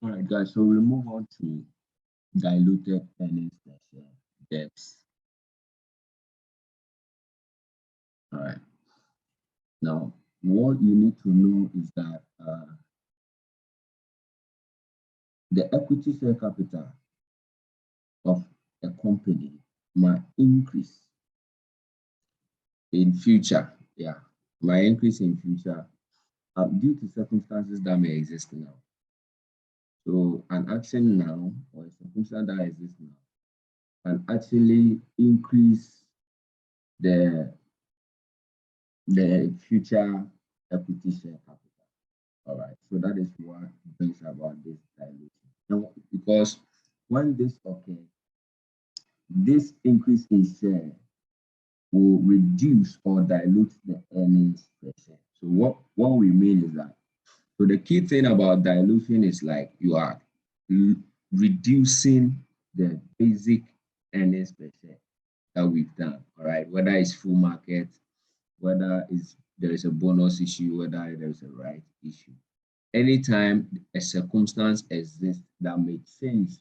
All right, guys. So we move on to diluted earnings per share, DEPS. All right. Now, what you need to know is that the equity share capital of a company might increase in future. Yeah, might increase in future due to circumstances that may exist now. So an action now or a circumstance that exists now can actually increase the future equity share capital. All right, so that is what brings about this dilution. Now, because when this occurs, this increase in share will reduce or dilute the earnings per share. So what we mean is that, so the key thing about dilution is like you are reducing the basic earnings per share that we've done, all right? Whether it's full market, whether there is a bonus issue, whether there is a right issue. Anytime a circumstance exists that may change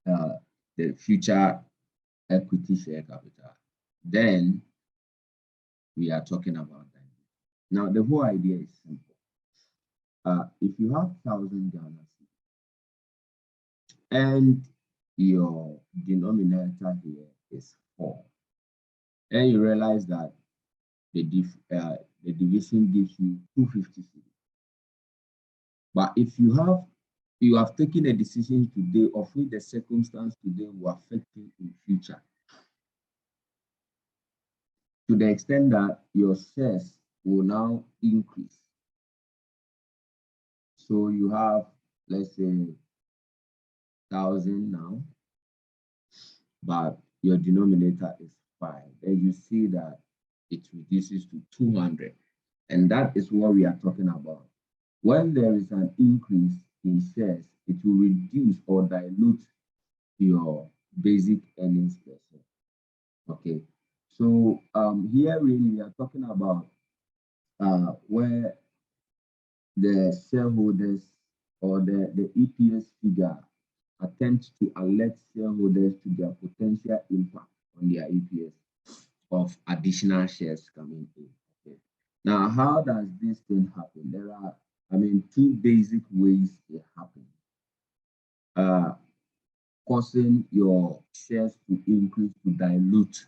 the future equity share capital, then we are talking about that. Now, the whole idea is simple. If you have 1,000 Ghana and your denominator here is 4, and you realize that the division gives you 250 cedis. But if you have taken a decision today of which the circumstance today will affect you in future, to the extent that your shares will now increase. So you have, let's say, 1,000 now, but your denominator is 5. Then you see that it reduces to 200. And that is what we are talking about. When there is an increase in shares, it will reduce or dilute your basic earnings per share. Okay. So here really we are talking about where the shareholders or the EPS figure attempt to alert shareholders to their potential impact on their EPS of additional shares coming in. Okay. Now, how does this thing happen? There are, two basic ways it happens. Causing your shares to increase to dilute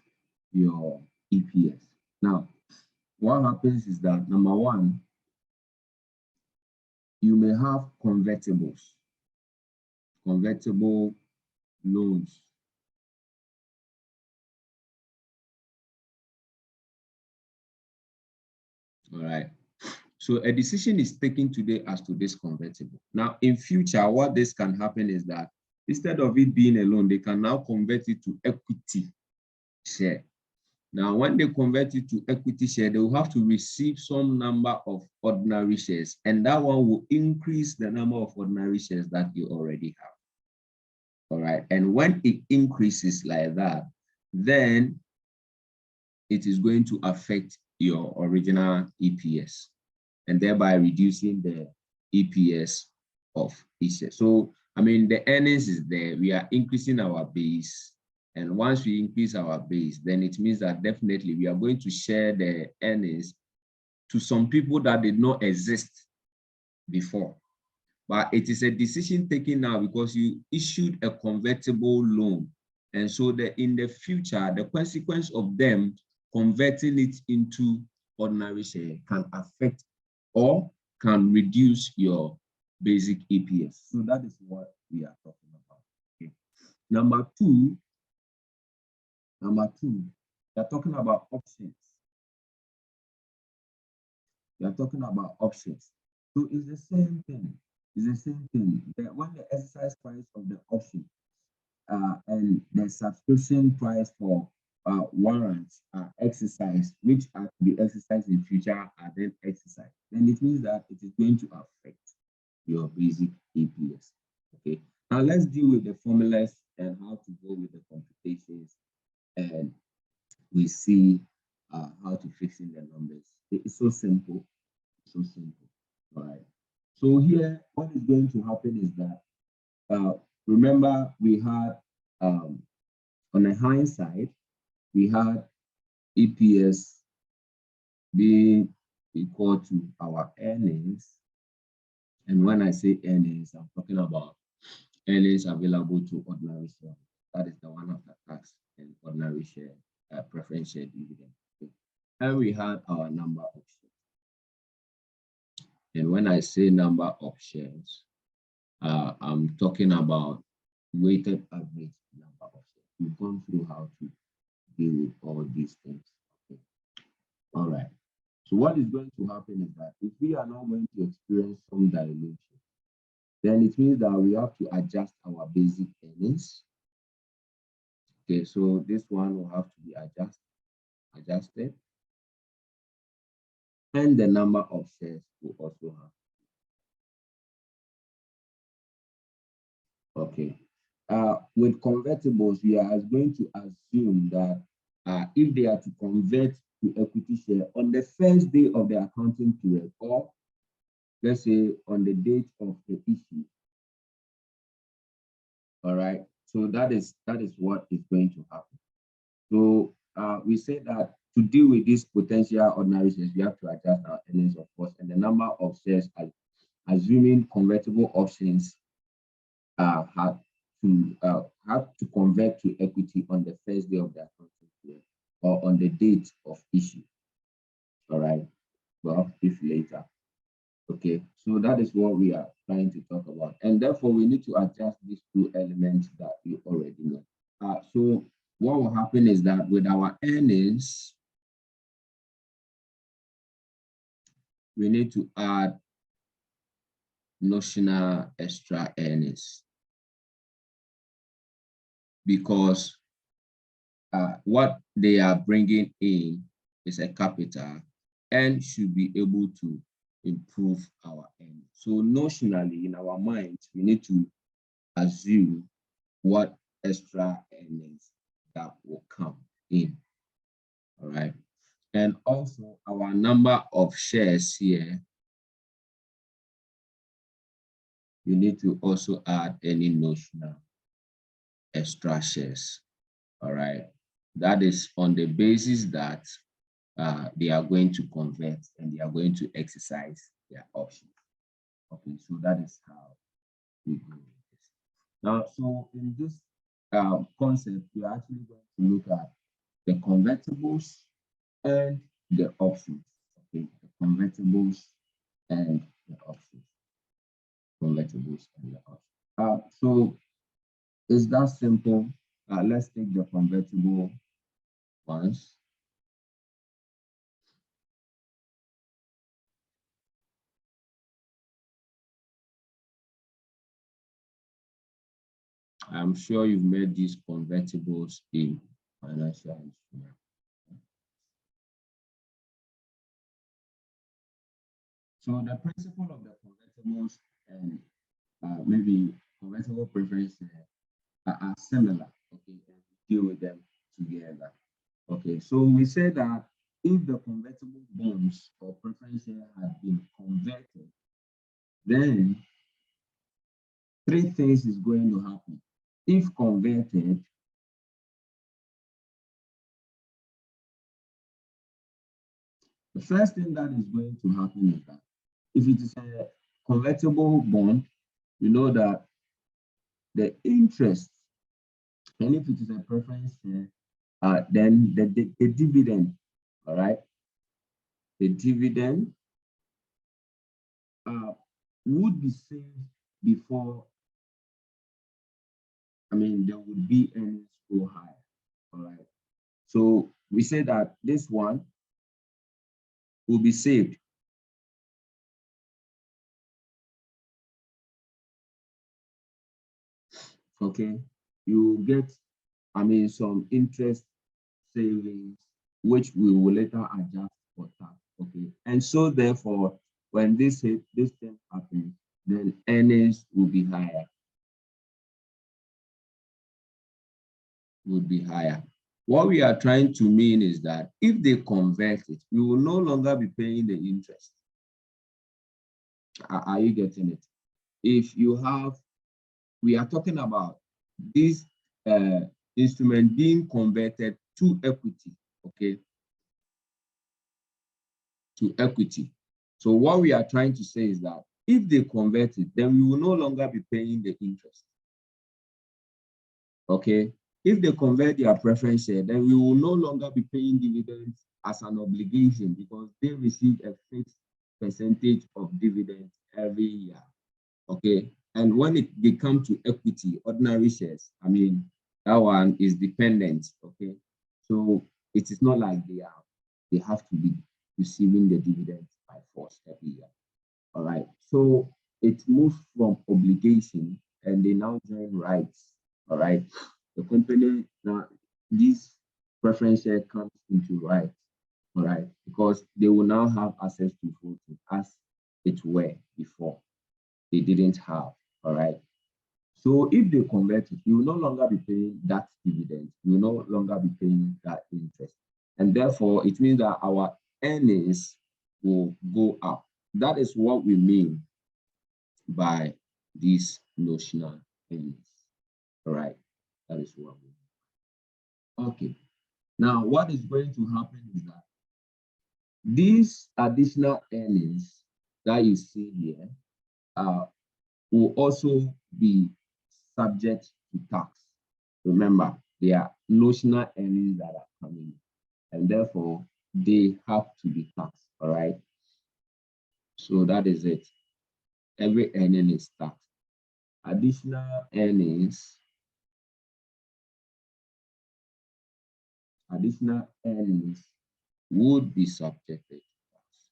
your EPS. Now, what happens is that, number one, you may have convertible loans. All right. So a decision is taken today as to this convertible. Now, in future, what this can happen is that instead of it being a loan, they can now convert it to equity share. Now, when they convert it to equity share, they will have to receive some number of ordinary shares, and that one will increase the number of ordinary shares that you already have. All right. And when it increases like that, then it is going to affect your original EPS and thereby reducing the EPS of each share. So, the earnings is there. We are increasing our base. And once we increase our base, then it means that definitely we are going to share the earnings to some people that did not exist before. But it is a decision taken now because you issued a convertible loan. And so in the future, the consequence of them converting it into ordinary share can affect or can reduce your basic EPS. So that is what we are talking about. Okay. Number two, we are talking about options. We are talking about options. So it's the same thing. It's the same thing. When the exercise price of the option and the subscription price for warrants are exercised, which are to be exercised in future are then exercised, then it means that it is going to affect your basic EPS. Okay. Now let's deal with the formulas and how to go with the computations, and we see how to fix in the numbers. It's so simple. So simple. All right. So here, what is going to happen is that, remember we had, on the hindsight, we had EPS being equal to our earnings. And when I say earnings, I'm talking about earnings available to ordinary share. That is the one after tax and ordinary share, preference share dividend. Okay. And we had our number of shares. And when I say number of shares, I'm talking about weighted average number of shares. We've gone through how to deal with all these things. Okay. All right. So what is going to happen is that if we are not going to experience some dilution, then it means that we have to adjust our basic earnings. Okay, so this one will have to be adjusted. And the number of shares will also have. Okay. With convertibles, we are going to assume that if they are to convert to equity share on the first day of the accounting period, or let's say on the date of the issue. All right. So that is what is going to happen. So we say that to deal with these potential ordinary shares, we have to adjust our earnings, of course, and the number of shares, assuming convertible options have to convert to equity on the first day of the accounting period or on the date of issue. All right. Well, if later. Okay, so that is what we are trying to talk about. And therefore, we need to adjust these two elements that you already know. So what will happen is that with our earnings, we need to add notional extra earnings, because what they are bringing in is a capital and should be able to improve our earnings. So notionally, in our minds, we need to assume what extra earnings that will come in. All right. And also our number of shares here, you need to also add any notional extra shares. All right. That is on the basis that they are going to convert and they are going to exercise their options. Okay, so that is how we go with this. Now, so in this concept, we are actually going to look at the convertibles and the options. Okay, the convertibles and the options. Convertibles and the options. So it's that simple. Let's take the convertible ones. I'm sure you've made these convertibles in financial instruments. So the principle of the convertibles and maybe convertible preference are similar. Okay, and we deal with them together. Okay, so we say that if the convertible bonds or preference share have been converted, then three things is going to happen. If converted, the first thing that is going to happen is that if it is a convertible bond, you know that the interest, and if it is a preference share, then the dividend, all right, the dividend would be saved before, there would be earnings go higher, all right. So we say that this one will be saved. Okay, you get, some interest savings, which we will later adjust for tax. Okay, and so therefore, when this thing happens, then earnings will be higher. Would be higher. What we are trying to mean is that if they convert it, we will no longer be paying the interest. Are you getting it? If you have, we are talking about this instrument being converted to equity, okay? To equity. So what we are trying to say is that if they convert it, then we will no longer be paying the interest. Okay? If they convert their preference share, then we will no longer be paying dividends as an obligation because they receive a fixed percentage of dividends every year. Okay? And when they come to equity, ordinary shares, I mean, that one is dependent. Okay? So it is not like they have to be receiving the dividends by force every year. All right. So it moves from obligation and they now join rights. All right. The company now, this preference share comes into rights. All right. Because they will now have access to voting as it were before. They didn't have. All right. So if they convert it, you will no longer be paying that dividend. You will no longer be paying that interest. And therefore, it means that our earnings will go up. That is what we mean by these notional earnings. All right, that is what we mean. Okay, now what is going to happen is that these additional earnings that you see here will also be subject to tax. Remember, they are notional earnings that are coming, and therefore they have to be taxed. All right. So that is it. Every earning is taxed. Additional earnings would be subjected to tax.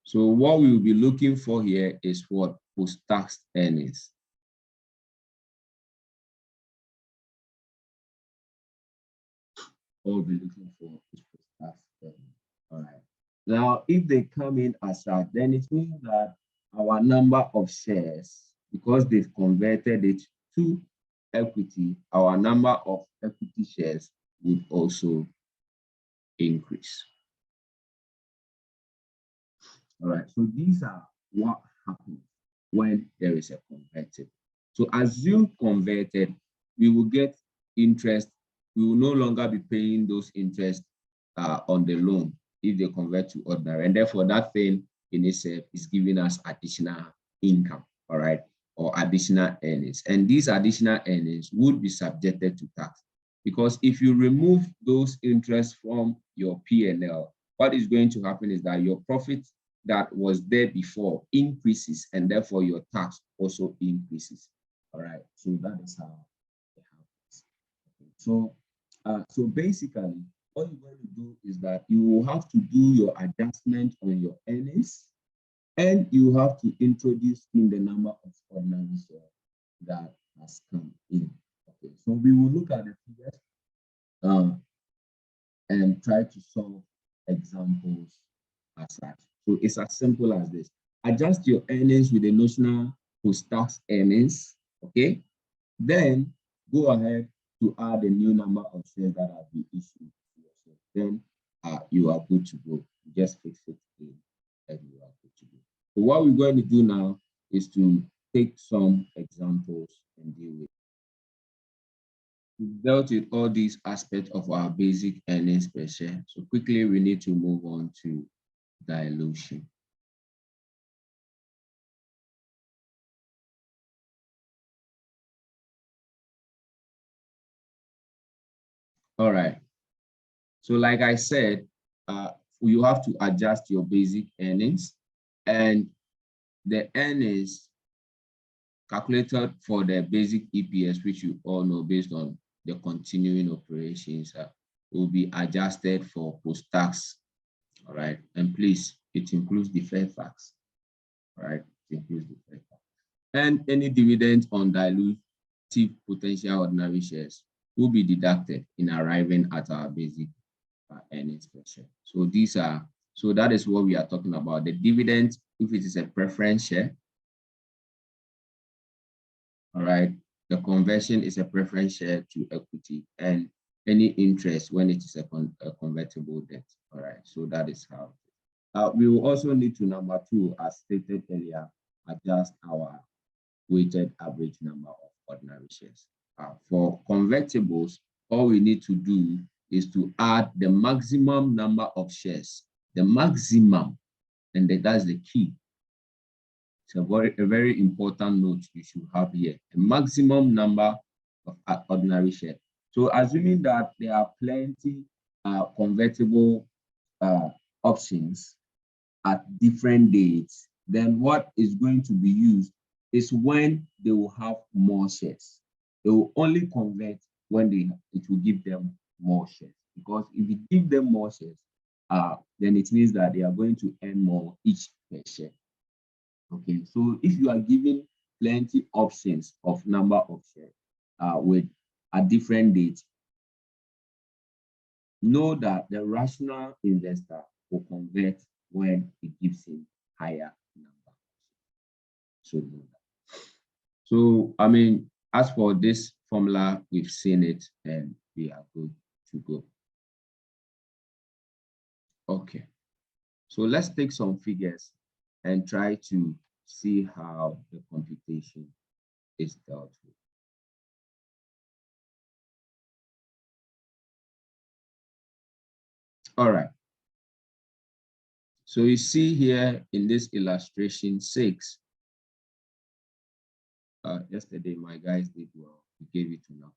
So what we will be looking for here is what? Post-tax earnings. What we'll be looking for is post-tax earnings. All right. Now, if they come in as that, then it means that our number of shares, because they've converted it to equity, our number of equity shares would also increase. All right, so these are what happens when there is a convertible. So assume converted, we will get interest. We will no longer be paying those interest on the loan if they convert to ordinary. And therefore that thing in itself is giving us additional income, all right, or additional earnings. And these additional earnings would be subjected to tax. Because if you remove those interests from your P&L, what is going to happen is that your profit that was there before increases, and therefore your tax also increases. All right, so that is how it happens. Okay. So basically, all you're going to do is that you will have to do your adjustment on your earnings, and you have to introduce in the number of ordinary shares that has come in. Okay, so we will look at the figures and try to solve examples as such. So it's as simple as this. Adjust your earnings with the notional post-tax earnings, okay? Then go ahead to add a new number of shares that have been issued. Then you are good to go. You just fix it in and you are good to go. So what we're going to do now is to take some examples and deal with. We've dealt with all these aspects of our basic earnings per share. So quickly, we need to move on to dilution. All right. So like I said, you have to adjust your basic earnings, and the earnings calculated for the basic EPS, which you all know based on the continuing operations, will be adjusted for post-tax. All right. And please, it includes deferred tax. All right. It includes deferred tax. And any dividend on dilutive potential ordinary shares will be deducted in arriving at our basic earnings per share. So that is what we are talking about. The dividend, if it is a preference share, all right, the conversion is a preference share to equity, and any interest when it is a convertible debt. All right, so that is how. We will also need to, number two, as stated earlier, adjust our weighted average number of ordinary shares. For convertibles, all we need to do is to add the maximum number of shares, the maximum, and that's the key. It's a very important note you should have here, a maximum number of ordinary shares. So assuming that there are plenty convertible options at different dates, then what is going to be used is when they will have more shares. They will only convert when it will give them more shares. Because if you give them more shares, then it means that they are going to earn more each per share. Okay, so if you are given plenty options of number of shares with a different date, know that the rational investor will convert when it gives him higher number. So know that. So I mean, as for this formula, we've seen it and we are good to go. Okay, so let's take some figures and try to see how the computation is dealt with. All right. So you see here in this illustration 6, yesterday my guys did well. We gave it to now.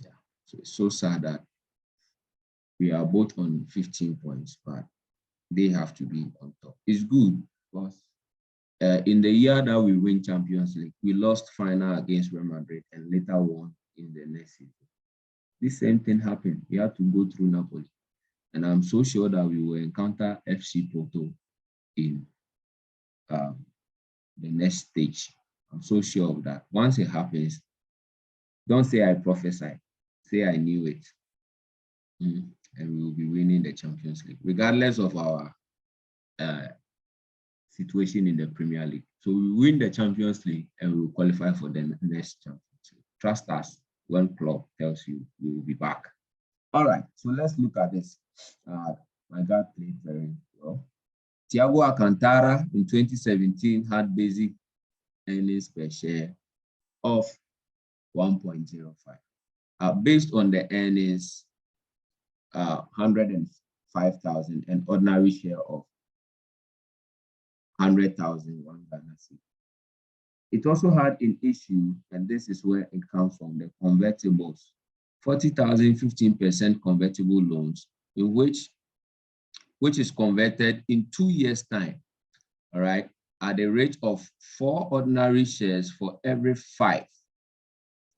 Yeah, so it's so sad that we are both on 15 points, but they have to be on top. It's good because in the year that we win Champions League, we lost final against Real Madrid and later won in the next season. This same thing happened. We had to go through Napoli. And I'm so sure that we will encounter FC Porto in the next stage. I'm so sure of that. Once it happens, don't say I prophesied, say I knew it. And we will be winning the Champions League, regardless of our situation in the Premier League. So we win the Champions League and we will qualify for the next Champions League. Trust us, when club tells you we will be back. All right, so let's look at this. My guy played very well. Thiago Alcantara in 2017 had basic earnings per share of 1.05. Based on the earnings, 105,000 and ordinary share of 100,000 Ghana cedi. It also had an issue, and this is where it comes from, the convertibles. 40,000 15% convertible loans, in which is converted in 2 years' time, all right, at the rate of 4 ordinary shares for every 5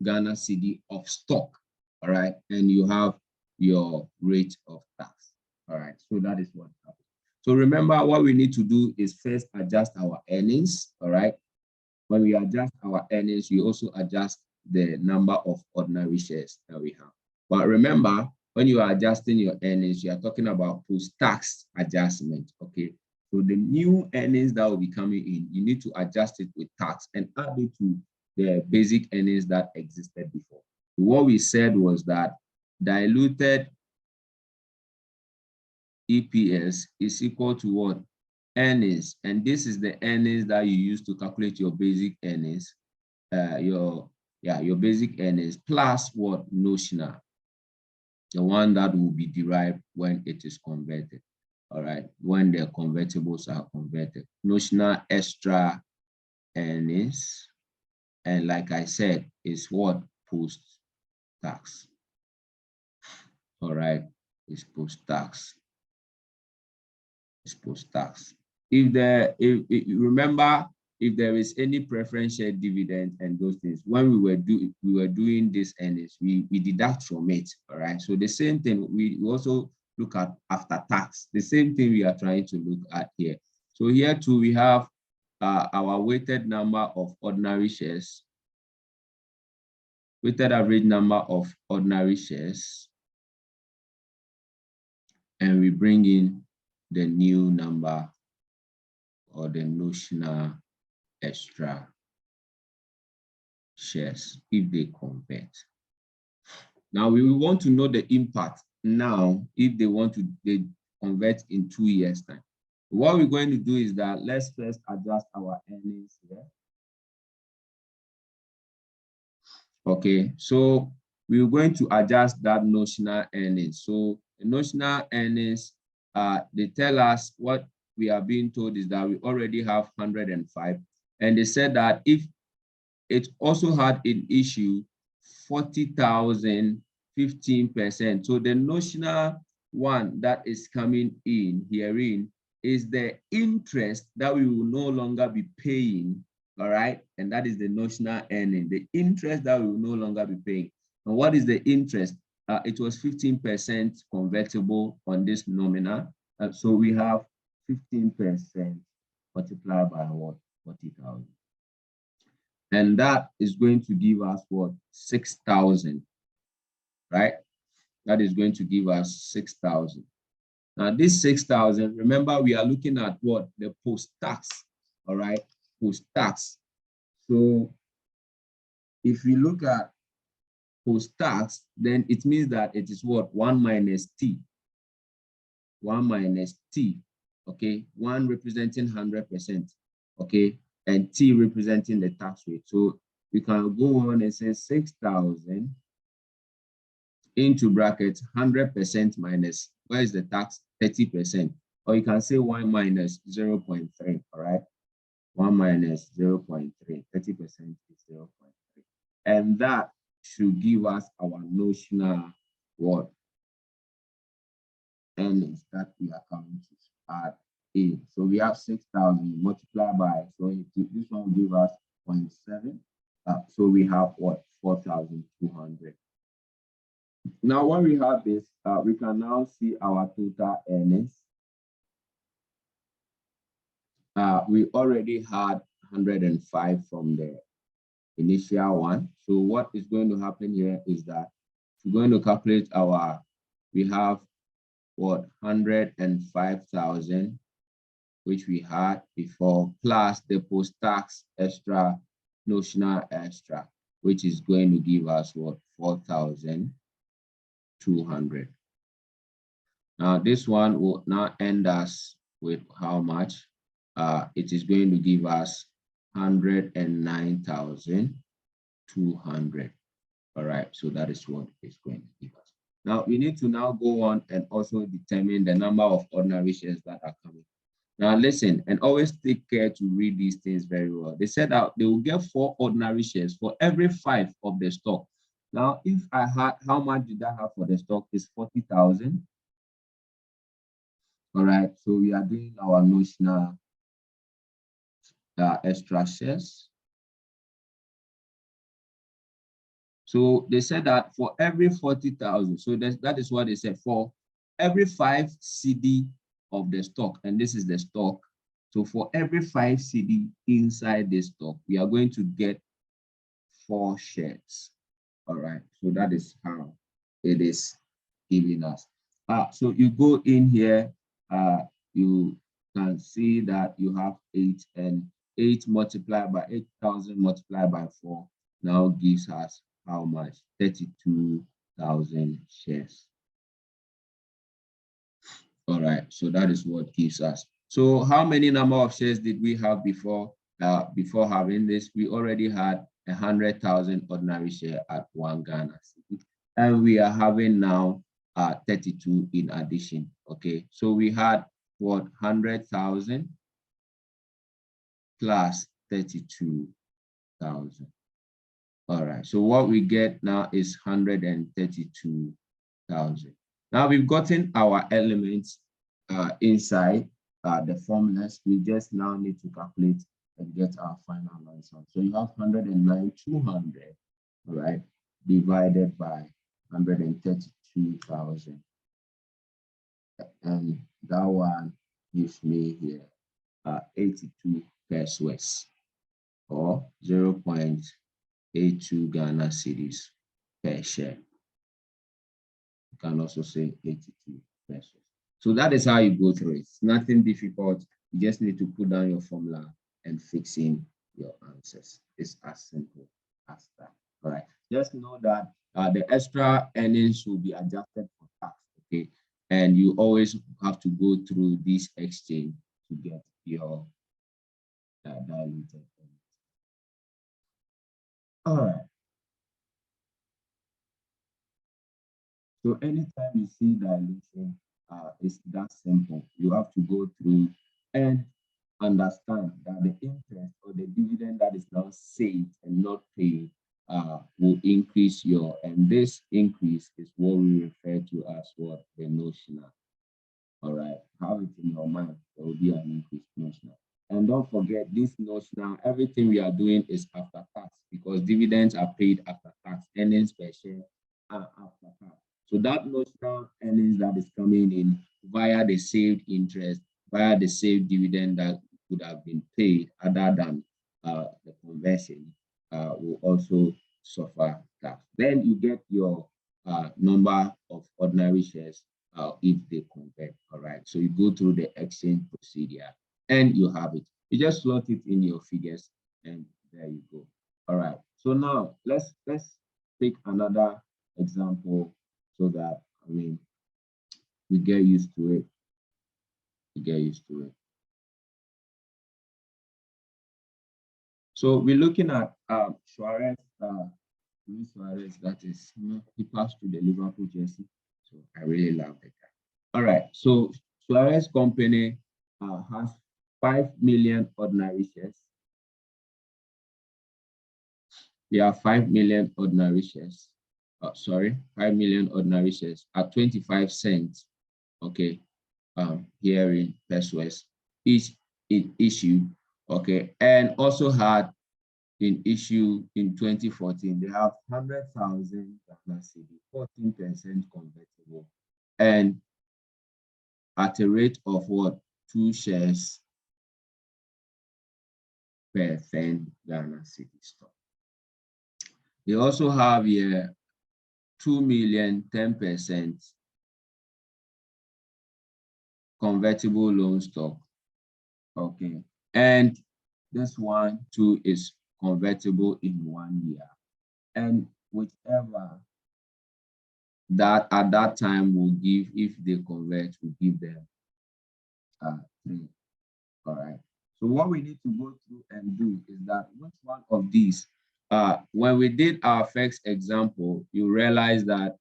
Ghana cedi of stock, all right, and you have your rate of tax, all right. So that is what happens. So remember, what we need to do is first adjust our earnings, all right. When we adjust our earnings, we also adjust the number of ordinary shares that we have. But remember, when you are adjusting your earnings, you are talking about post-tax adjustment, okay? So the new earnings that will be coming in, you need to adjust it with tax and add it to the basic earnings that existed before. What we said was that diluted EPS is equal to what? Earnings. And this is the earnings that you use to calculate your basic earnings, your basic earnings plus what? Notional, the one that will be derived when it is converted, all right, when the convertibles are converted. Notional extra earnings, and like I said, is what? Post-tax, all right, it's post-tax. It's post-tax. If you remember, if there is any preference share dividend and those things, when we were doing this earnings, we deduct from it, all right? So the same thing, we also look at after tax, the same thing we are trying to look at here. So here too, we have our weighted number of ordinary shares, weighted average number of ordinary shares, and we bring in the new number or the notional extra shares if they convert. Now we will want to know the impact now if they want to convert in 2 years' time. What we're going to do is that let's first adjust our earnings here. Okay, so we're going to adjust that notional earnings. So the notional earnings, they tell us what we are being told is that we already have 105. And they said that if it also had an issue, 40,000, 15%. So the notional one that is coming in herein is the interest that we will no longer be paying. All right, and that is the notional earning, the interest that we will no longer be paying. And what is the interest? It was 15% convertible on this nominal. So we have 15% multiplied by what? 40,000. And that is going to give us what? 6,000, right? That is going to give us 6,000. Now this 6,000, remember we are looking at what? The post-tax, all right? Post-tax. So if we look at post-tax, then it means that it is what? 1 minus T. 1 minus T, okay? 1 representing 100%, okay? And T representing the tax rate. So we can go on and say 6,000 into brackets 100% minus, where is the tax? 30%. Or you can say 1 minus 0.3, all right? 1 minus 0.3, 30% is 0.3. And that should give us our notional what? Earnings that we are coming to add in. So we have 6,000 multiplied by, so this one will give us 0.7. So we have what? 4,200. Now, when we have this, we can now see our total earnings. We already had 105 from the initial one. So what is going to happen here is that we're going to calculate our, we have what? 105,000, which we had before, plus the post-tax extra, notional extra, which is going to give us what? 4,200. Now this one will now end us with how much? It is going to give us 109,200. All right, so that is what it's going to give us. Now we need to now go on and also determine the number of ordinary shares that are coming. Now listen, and always take care to read these things very well. They said that they will get 4 ordinary shares for every 5 of the stock. Now, if I had, how much did I have for the stock? Is 40,000. All right, so we are doing our notional extra shares. So they said that for every 40,000, so that is what they said, for every 5 CD of the stock, and this is the stock. So for every 5 CD inside this stock, we are going to get 4 shares. All right, so that is how it is giving us. So you go in here, you can see that you have 8, and 8 multiplied by 8,000 multiplied by 4 now gives us how much? 32,000 shares. All right, so that is what gives us. So how many number of shares did we have before having this? We already had 100,000 ordinary share at 1 Ghana cedi, and we are having now 32 in addition. Okay, so we had what? 100,000 plus 32,000. All right, so what we get now is 132,000. Now we've gotten our elements inside the formulas. We just now need to calculate and get our final answer. So you have 109,200, all right, divided by 132,000. And that one gives me here 82 pesos, or 0.82 Ghana cedis per share. You can also say 82 pesos. So that is how you go through it. It's nothing difficult. You just need to put down your formula and fix in your answers. It's as simple as that. All right. Just know that the extra earnings will be adjusted for tax, okay? And you always have to go through this exchange to get your diluted earnings. All right. So anytime you see dilution, it's that simple. You have to go through and understand that the interest or the dividend that is now saved and not paid will increase and this increase is what we refer to as what? The notional. All right, have it in your mind. There will be an increase notional. And don't forget this notional, everything we are doing is after tax because dividends are paid after tax, earnings per share are after tax. So that notional earnings that is coming in via the saved interest, via the saved dividend that would have been paid other than the conversion will also suffer tax. Then you get your number of ordinary shares if they convert. All right, so you go through the exchange procedure and you have it. You just slot it in your figures and there you go. All right, so now let's take another example so that we get used to it. So we're looking at Suarez, Luis Suarez, that is, he passed to the Liverpool jersey. So I really love the guy. All right, so Suarez company has 5 million ordinary shares. We have 5 million ordinary shares. 5 million ordinary shares at 25 cents. Okay, here in pesos each in issue. Okay, and also had in issue in 2014, they have 100,000 Ghana cedi, 14% convertible, and at a rate of what? 2 shares per 10 Ghana cedi stock. They also have here 2 million, 10% convertible loan stock. Okay, and this one too is convertible in 1 year, and whichever that at that time will give, if they convert, will give them 3. All right, so what we need to go through and do is that which one of these, when we did our first example, you realize that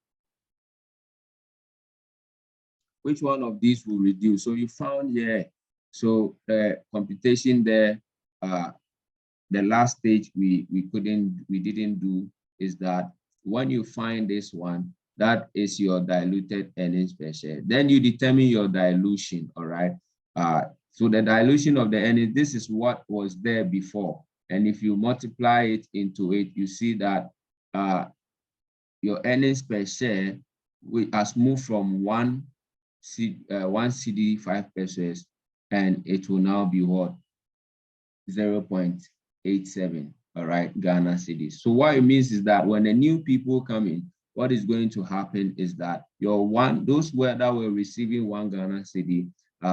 which one of these will reduce. So you found here, so the computation there, the last stage we didn't do is that when you find this one, that is your diluted earnings per share. Then you determine your dilution, all right? So the dilution of the earnings, this is what was there before. And if you multiply it into it, you see that your earnings per share has moved from 1 cedi 5 pesos, and it will now be what? 0.87, all right, Ghana cedis. So what it means is that when the new people come in, what is going to happen is that those that were receiving 1 Ghana cedi,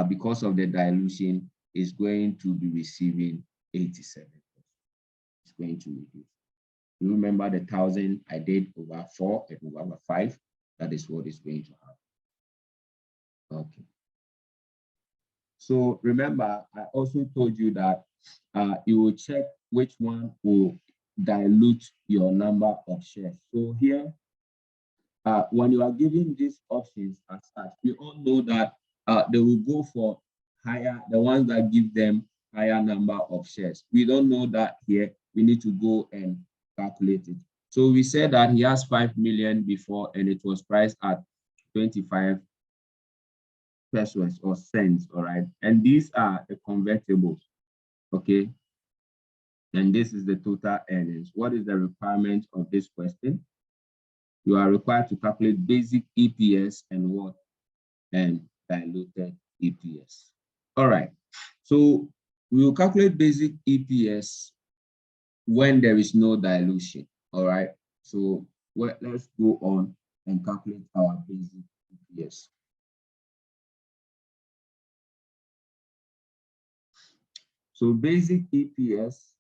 because of the dilution, is going to be receiving 87. It's going to reduce. You remember the 1,000 I did over 4 and over 5? That is what is going to happen. Okay. So remember, I also told you that you will check which one will dilute your number of shares. So here, when you are giving these options as such, we all know that they will go for higher, the ones that give them higher number of shares. We don't know that here. We need to go and calculate it. So we said that he has 5 million before, and it was priced at 25 pesos or cents, all right? And these are the convertibles, okay? And this is the total earnings. What is the requirement of this question? You are required to calculate basic EPS and what? And diluted EPS. All right, so we will calculate basic EPS when there is no dilution, all right? So let's go on and calculate our basic EPS. So basic EPS,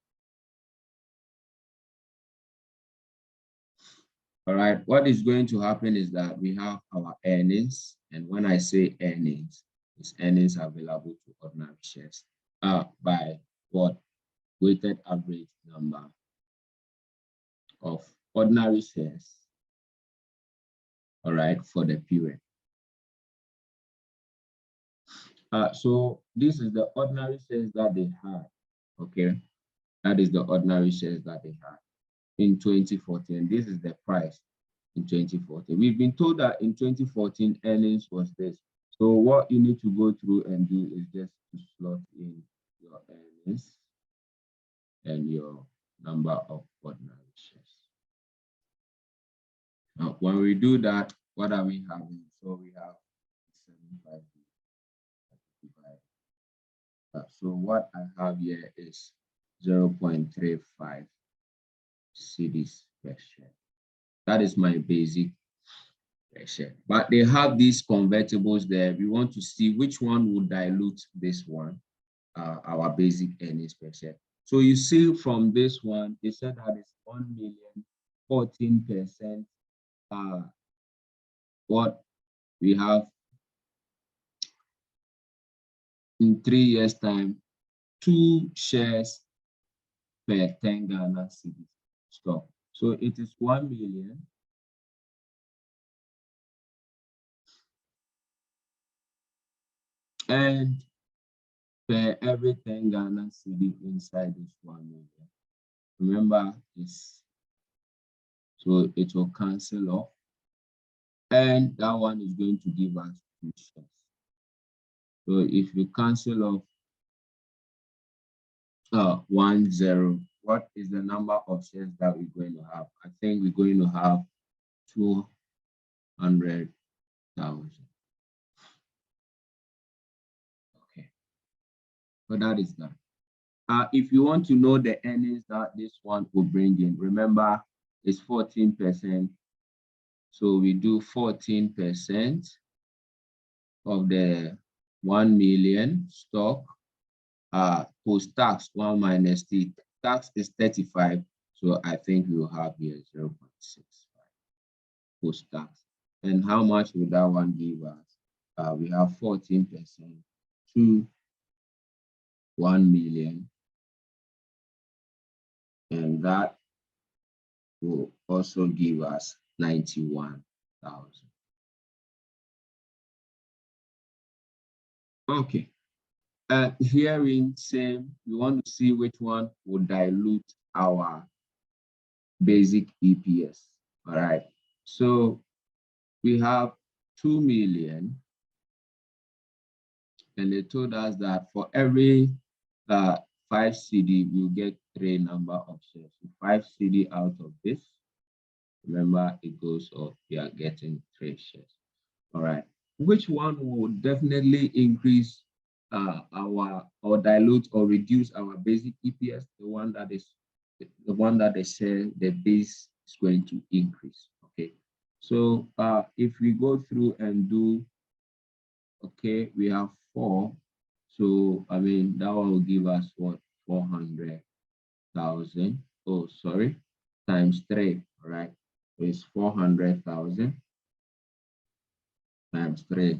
All right, what is going to happen is that we have our earnings, and when I say earnings, it's earnings available to ordinary shares by what? Weighted average number of ordinary shares, all right, for the period. So this is the ordinary shares that they had, okay? That is the ordinary shares that they had in 2014. This is the price in 2014. We've been told that in 2014, earnings was this. So what you need to go through and do is just to slot in your earnings and your number of ordinary shares. Now, when we do that, what are we having? So we have 75. So what I have here is 0.35 cedis per share. That is my basic per share. But they have these convertibles there. We want to see which one will dilute this one, our basic earnings per share. So you see from this one, they said that it's 1,014%. What we have in 3 years' time, 2 shares per 10 Ghana cedis stock. So it is 1 million. And per every 10 Ghana cedi inside this 1 million. Remember this. So it will cancel off. And that one is going to give us 2 shares. So if you cancel off 10, what is the number of shares that we're going to have? I think we're going to have 200,000. Okay. So that is that. If you want to know the earnings that this one will bring in, remember it's 14%. So we do 14% of the 1 million stock. Post-tax, 1 minus T. Tax is 35. So I think we will have here 0.65 post-tax. And how much would that one give us? We have 14% to 1 million. And that will also give us 91,000. Okay. Here in same, we want to see which one will dilute our basic EPS. All right. So we have 2 million. And they told us that for every 5 cedi, we'll get 3 number of shares. So 5 cedi out of this, remember it goes off, we are getting 3 shares. All right. Which one will definitely increase or dilute or reduce our basic EPS? The one that the share, the base is going to increase. Okay. So if we go through and do, okay, we have 4. So I mean that one will give us what? 400,000. Oh, sorry, times 3. All right. So it's 400,000 times 3,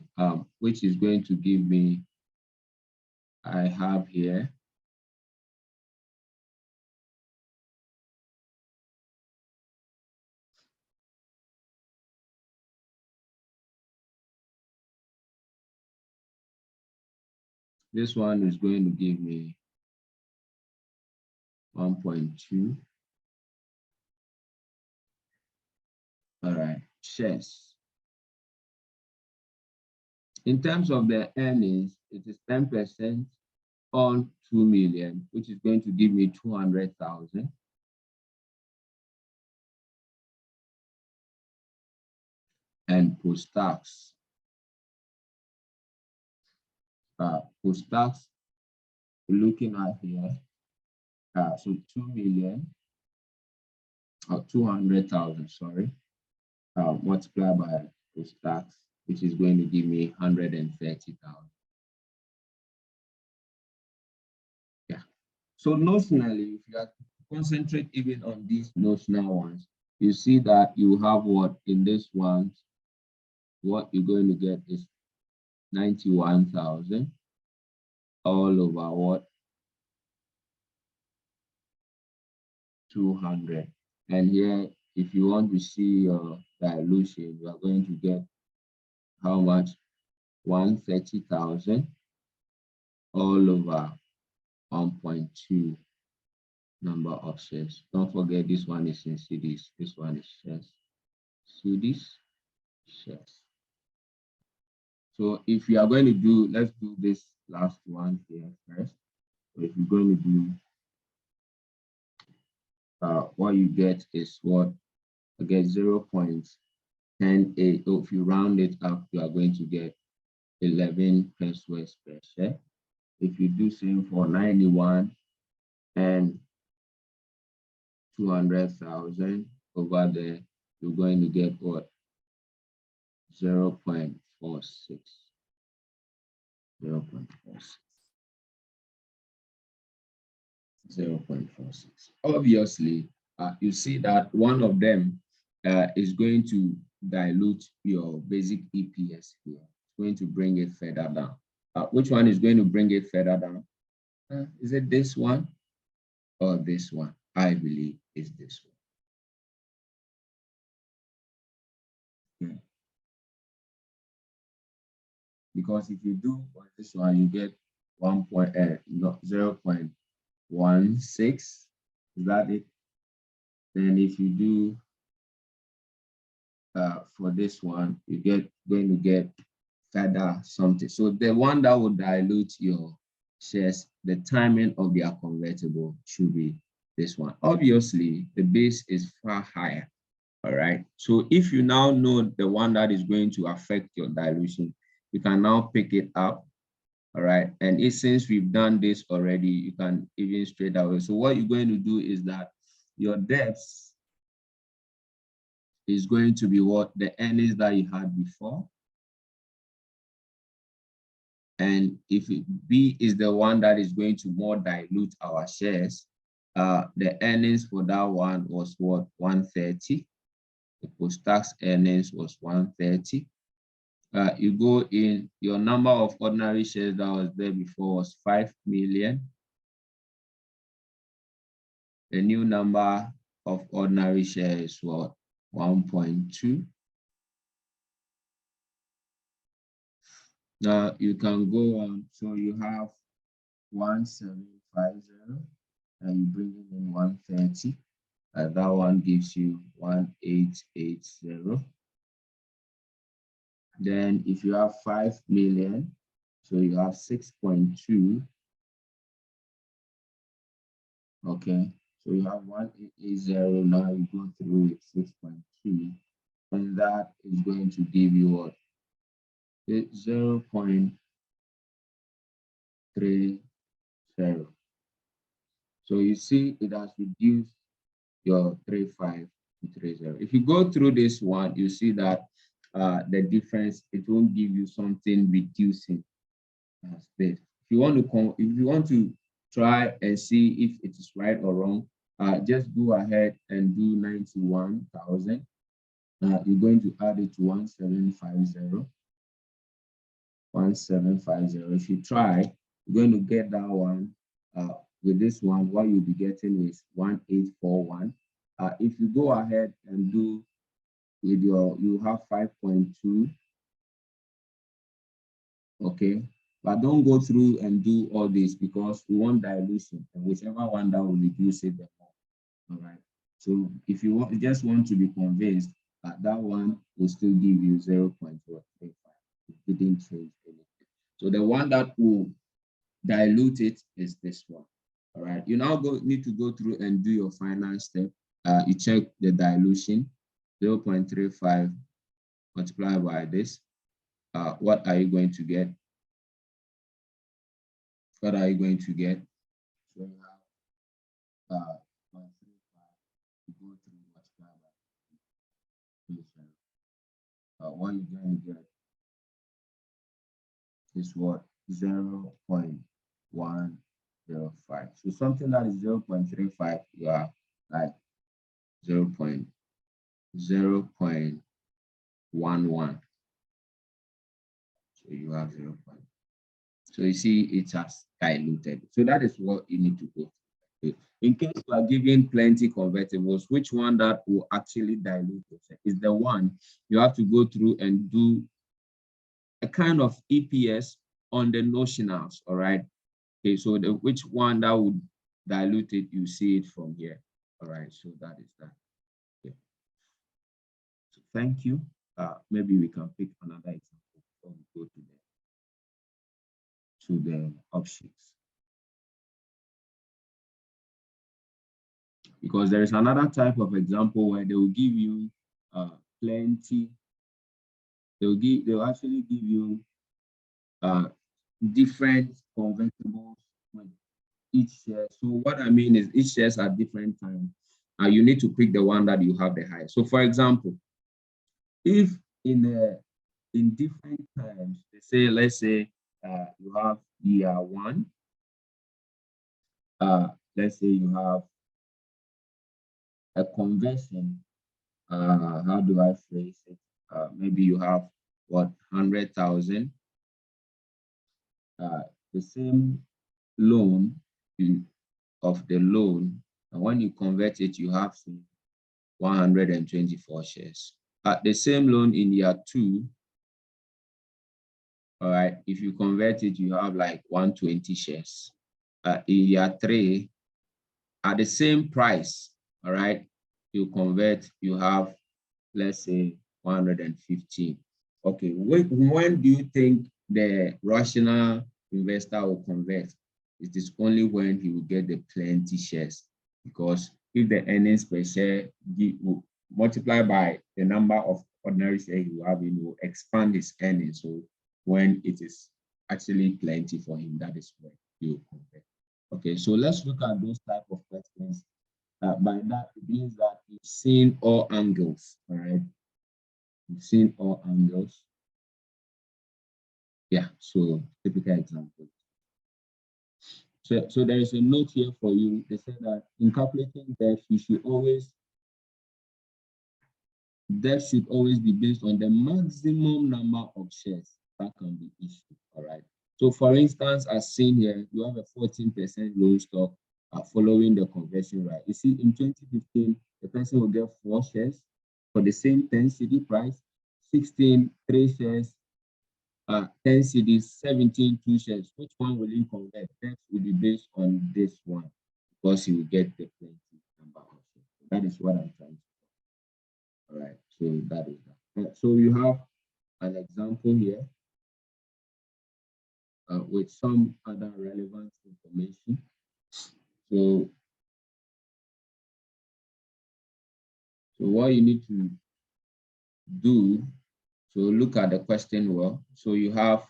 which is going to give me, I have here, this one is going to give me 1.2. All right, shares. In terms of the earnings, it is 10% on 2 million, which is going to give me 200,000. And post-tax. Post-tax, looking at here, so 2 million, or 200,000, sorry, multiplied by post-tax, which is going to give me 130,000. Yeah. So notionally, if you are to concentrate even on these notional ones, you see that you have what in this one, what you're going to get is 91,000 all over what 200. And here, if you want to see your dilution, you are going to get how much? 130,000 all over 1.2 number of shares. Don't forget this one is in CDs. This one is shares. CDs, shares. So if you are going to do, let's do this last one here first. So if you're going to do, what you get is what? I get 0.108. So if you round it up, you are going to get 11 pesos per share. If you do same for 91 and 200,000 over there, you're going to get what? 0.46. 0.46. 0.46. Obviously, you see that one of them is going to dilute your basic EPS here. It's going to bring it further down. Which one is going to bring it further down? Is it this one or this one? I believe it's this one. Okay. Because if you do for this one, you get 0.16. Is that it? Then if you do for this one, you going to get further something. So the one that would dilute your shares, the timing of their convertible should be this one. Obviously, the base is far higher. All right. So if you now know the one that is going to affect your dilution, you can now pick it up. All right. And since we've done this already, you can even straight away. So what you're going to do is that your debts is going to be what? The earnings that you had before. And if B is the one that is going to more dilute our shares, the earnings for that one was what? 130. The post-tax earnings was 130. You go in, your number of ordinary shares that was there before was 5 million. The new number of ordinary shares was 1.2. Now you can go on, so you have 1750 and you bring in 130. That one gives you 1880. Then if you have 5 million, so you have 6.2. Okay, so you have 1880. Now you go through with 6.2, and that is going to give you what? 0.30. So you see it has reduced your 35 to 30. If you go through this one, you see that the difference, it won't give you something reducing space. If you want to try and see if it is right or wrong, just go ahead and do 91,000. You're going to add it to 1750. 1750. If you try, you're going to get that one. With this one, what you'll be getting is 1841. If you go ahead and do with you have 5.2. Okay, but don't go through and do all this because we want dilution, and whichever one that will reduce it the more. All right. So if you just want to be convinced, that one will still give you 0.35. It didn't change anything. So the one that will dilute it is this one. All right. You now need to go through and do your final step. You check the dilution, 0.35 multiplied by this. What are you going to get? What are you going to get? So you have 0.35 to go through multiplied by what you're going to get is what? 0.105. So something that is 0.35, you are like 0.1 0.11. So you have 0. So you see it has diluted. So that is what you need to go through. In case you are given plenty convertibles, which one that will actually dilute is the one you have to go through and do a kind of EPS on the notionals, all right? Okay, so which one that would dilute it, you see it from here. All right, so that is that. Okay. So thank you. Maybe we can pick another example before we go to the offsheets. Because there is another type of example where they will give you plenty. They'll actually give you different convertibles with each share. So what I mean is each shares at different times. You need to pick the one that you have the highest. So for example, if in different times, they say, let's say you have year one, let's say you have a conversion, how do I phrase it? Maybe you have what, 100,000, the same loan of the loan, and when you convert it, you have 124 shares. The same loan in year two, all right, if you convert it, you have like 120 shares. In year three, at the same price, all right, you convert, you have, let's say, 115. Okay, when do you think the rational investor will convert? It is only when he will get the plenty shares, because if the earnings per share will multiply by the number of ordinary shares he will have, he will expand his earnings. So when it is actually plenty for him, that is when he will convert. Okay, so let's look at those type of questions. By that, it means that you've seen all angles, all right? You've seen all angles. Yeah, so typical example. So there is a note here for you. They said that in calculating debt, debt should always be based on the maximum number of shares that can be issued, all right? So for instance, as seen here, you have a 14% loan stock following the conversion, right? You see, in 2015, the person will get 4 shares for the same 10 CD price, 16, 3 shares, 10 CDs, 17, 2 shares. Which one will you convert? That will be based on this one, because you will get the plenty number of shares. That is what I'm trying to do. All right, so that is that. So you have an example here with some other relevant information. So what you need to do, so look at the question well. So you have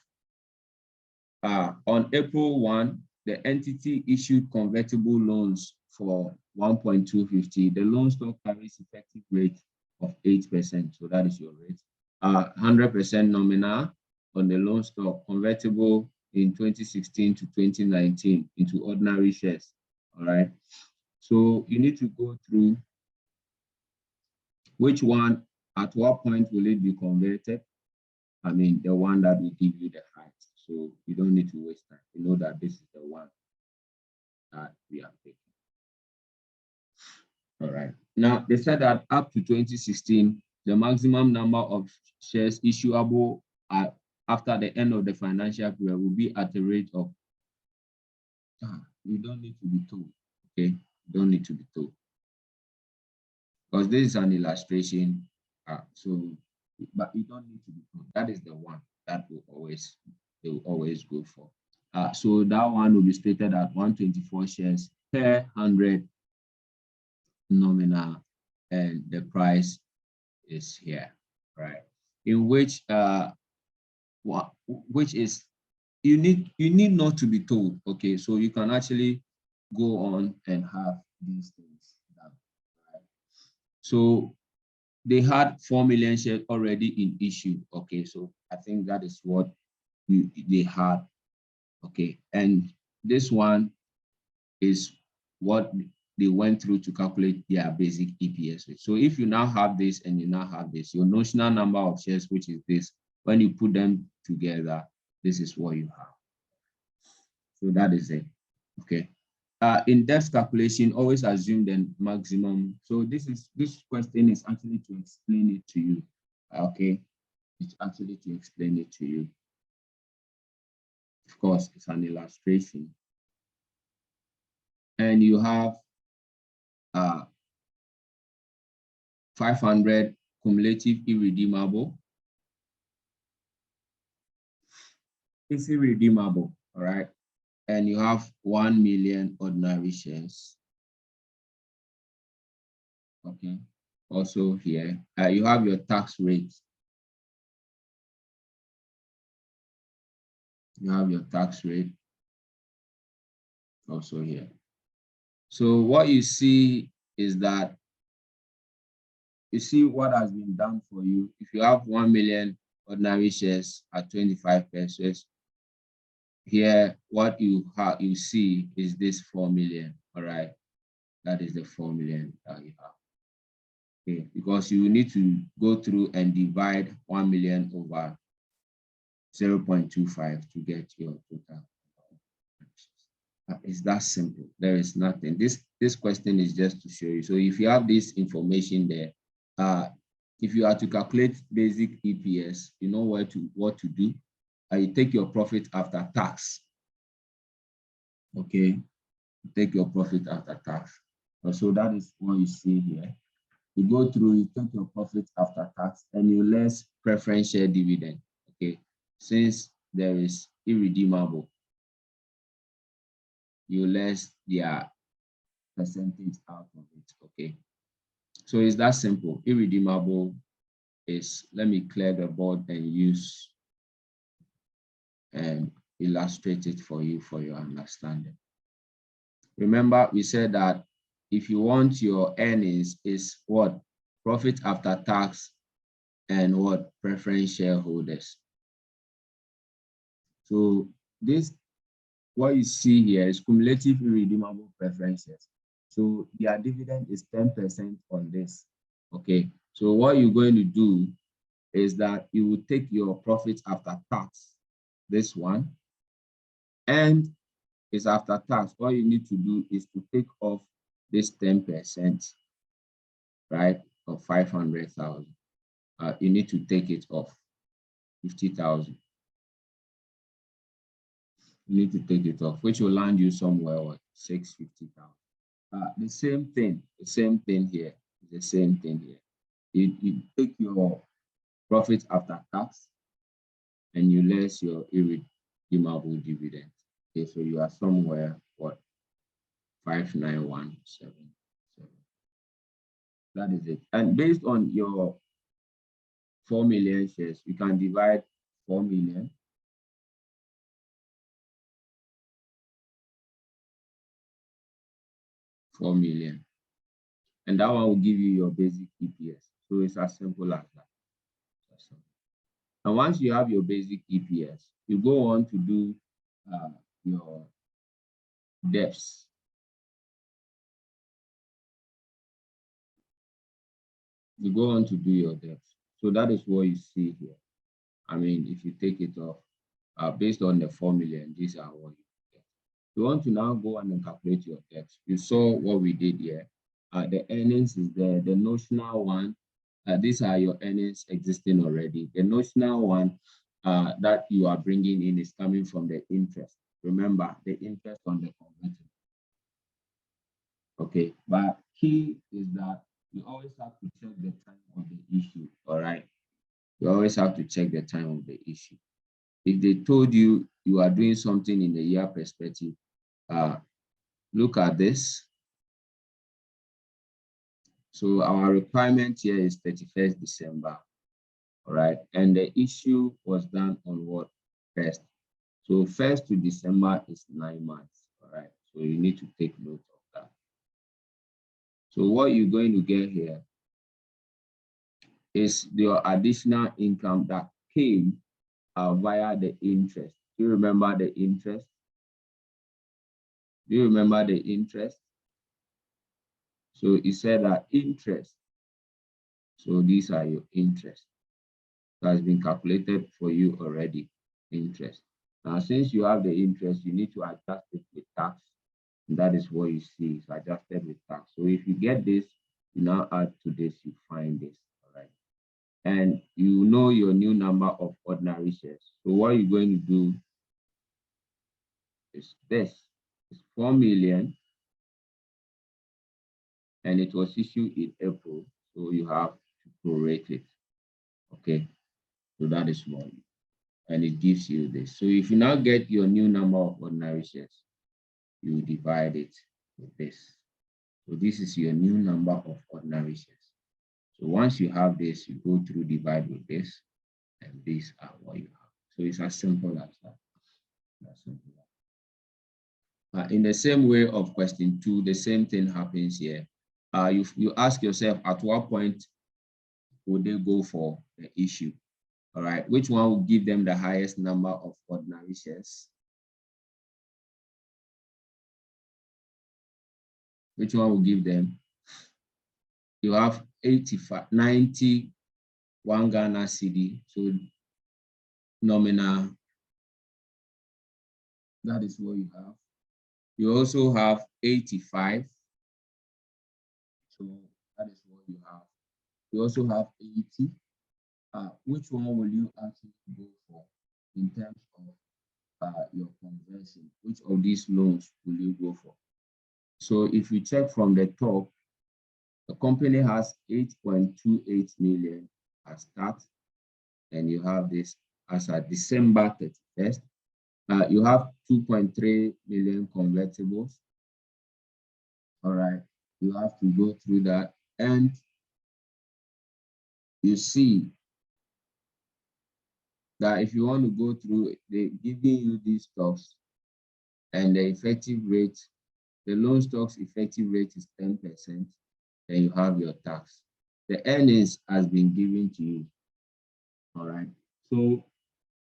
on April 1, the entity issued convertible loans for 1.250. The loan stock carries effective rate of 8%. So that is your rate. 100% nominal on the loan stock, convertible in 2016 to 2019 into ordinary shares. All right. So you need to go through which one, at what point will it be converted? I mean, the one that will give you the height. So you don't need to waste time. You know that this is the one that we are taking. All right. Now, they said that up to 2016, the maximum number of shares issuable after the end of the financial period will be at the rate of, you don't need to be told, okay? You don't need to be told. Because this is an illustration, but you don't need to be told. That is the one that they will always go for. So that one will be stated at 124 shares per 100 nominal, and the price is here, right? In which is you need not to be told, okay? So you can actually go on and have these things done, right? So they had 4 million shares already in issue, okay? So I think that is what they had, okay? And this one is what they went through to calculate their basic EPS rate. So if you now have this and you now have this, your notional number of shares, which is this, when you put them together, this is what you have. So that is it. Okay. In depth calculation, always assume the maximum. So this question is actually to explain it to you. Okay. It's actually to explain it to you. Of course, it's an illustration. And you have 500 cumulative irredeemable. It's irredeemable, all right? And you have 1 million ordinary shares. Okay. Also here, you have your tax rate. You have your tax rate also here. So what you see is that you see what has been done for you. If you have 1 million ordinary shares at 25 pesos, here what you see is this 4 million. All right, that is the 4 million that you have. Okay, because you need to go through and divide 1 million over 0.25 to get your total. It's that simple. There is nothing. This question is just to show you. So if you have this information there, if you are to calculate basic EPS, you know what to do. You take your profit after tax. Okay, take your profit after tax. So that is what you see here. You go through, you take your profit after tax, and you less preference share dividend. Okay, since there is irredeemable, you less their percentage out of it. Okay, so it's that simple. Irredeemable is, let me clear the board and use and illustrate it for you for your understanding. Remember, we said that if you want your earnings is what? Profit after tax and what? Preference shareholders. So this, what you see here is cumulative irredeemable preferences. So their dividend is 10% on this. Okay, so what you're going to do is that you will take your profit after tax, this one, and it's after tax. All you need to do is to take off this 10%, right, of 500,000. You need to take it off 50,000. You need to take it off, which will land you somewhere at 650,000. The same thing here. The same thing here. You take your profit after tax and you less your irredeemable dividend. Okay, so you are somewhere what? 59177. That is it. And based on your 4 million shares, you can divide 4 million . And that one will give you your basic EPS. So it's as simple as that. And once you have your basic EPS, you go on to do your debts. You go on to do your debts. So that is what you see here. I mean, if you take it off, based on the 4 million, these are what you get. You want to now go and calculate your debts. You saw what we did here. The earnings is there. The notional one, these are your earnings existing already. The notional one that you are bringing in is coming from the interest. Remember, the interest on the convertible. Okay, but key is that you always have to check the time of the issue, all right? You always have to check the time of the issue. If they told you you are doing something in the year perspective, look at this. So our requirement here is 31st December, all right? And the issue was done on what? 1st. So 1st to December is 9 months, all right? So you need to take note of that. So what you're going to get here is your additional income that came via the interest. Do you remember the interest? Do you remember the interest? So it said that interest. So these are your interest. That has been calculated for you already, interest. Now, since you have the interest, you need to adjust it with tax. And that is what you see, it's adjusted with tax. So if you get this, you now add to this, you find this, all right? And you know your new number of ordinary shares. So what you're going to do is this, it's 4 million, and it was issued in April. So you have to prorate it, okay? So that is one. And it gives you this. So if you now get your new number of ordinary shares, you divide it with this. So this is your new number of ordinary shares. So once you have this, you go through divide with this, and these are what you have. So it's as simple as that. As simple as that. In the same way of question 2, the same thing happens here. You ask yourself, at what point would they go for the issue? All right, which one will give them the highest number of ordinary shares? Which one will give them? You have 91 Ghana cedi, so nominal, that is what you have. You also have 85, so that is what you have. You also have 80. Which one will you actually go for in terms of your conversion? Which of these loans will you go for? So if you check from the top, the company has 8.28 million as start, and you have this as at December 31st. You have 2.3 million convertibles. All right, you have to go through that, and you see that if you want to go through, they're giving you these stocks, and the effective rate, the loan stocks effective rate is 10%, then you have your tax. The earnings has been given to you. All right, so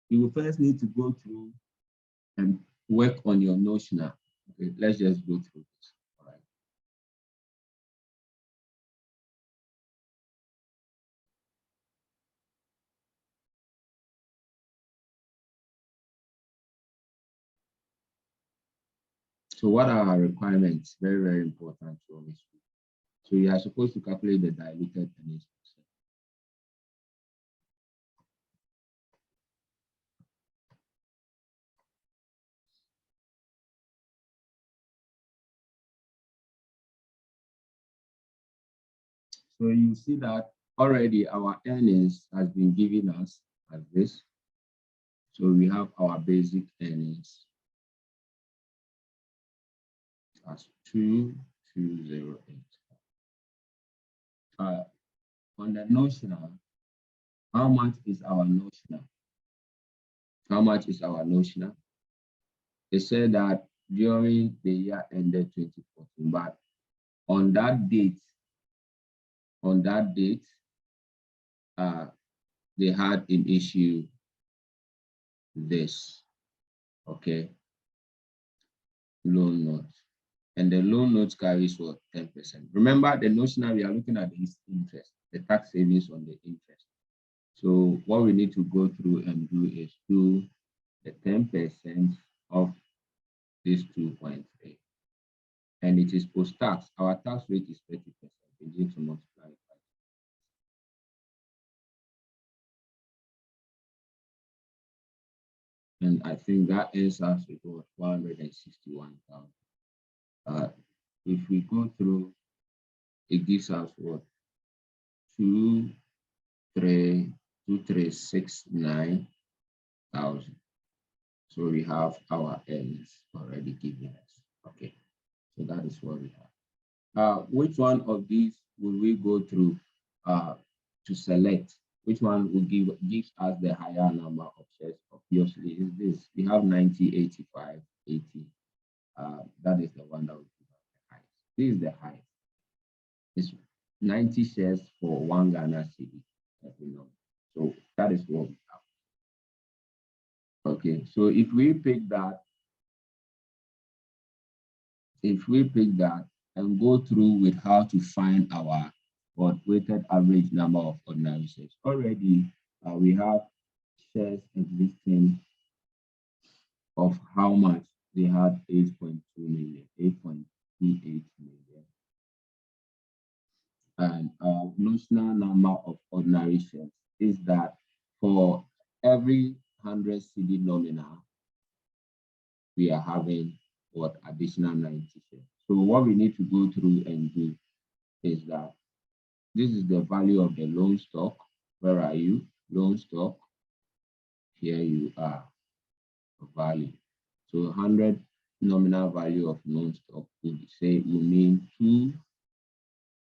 you will first need to go through and work on your notional. Okay, let's just go through this. All right. So what are our requirements? Very, very important to always. So you are supposed to calculate the diluted earnings. So you see that already our earnings has been given us as this. So we have our basic earnings as 2208. On the notional, how much is our notional? How much is our notional? They said that during the year ended 2014, but on that date, they had an issue this, okay, loan note. And the loan note carries what? 10%. Remember, the notional, we are looking at the interest, the tax savings on the interest. So what we need to go through and do is do the 10% of this 2.3. And it is post-tax. Our tax rate is 30%. We need to multiply it by. And I think that ends up with what? 161,000. If we go through, it gives us what? 2,369,000. So we have our earnings already given us. Okay, so that is what we have. Which one of these will we go through to select? Which one will gives us the higher number of shares? Obviously, is this. We have 90, 85, 80. That is the one that will give us the highest. This is the highest. It's 90 shares for 1 Ghana cedi. So that is what we have. Okay, so if we pick that, and go through with how to find our weighted average number of ordinary shares. Already, we have shares existing of how much they had 8.2 million, 8.28 million. And our notional number of ordinary shares is that for every 100 CD nominal, we are having what additional 90 shares. So what we need to go through and do is that this is the value of the loan stock. Where are you? Loan stock. Here you are. Value. So 100 nominal value of loan stock would say will mean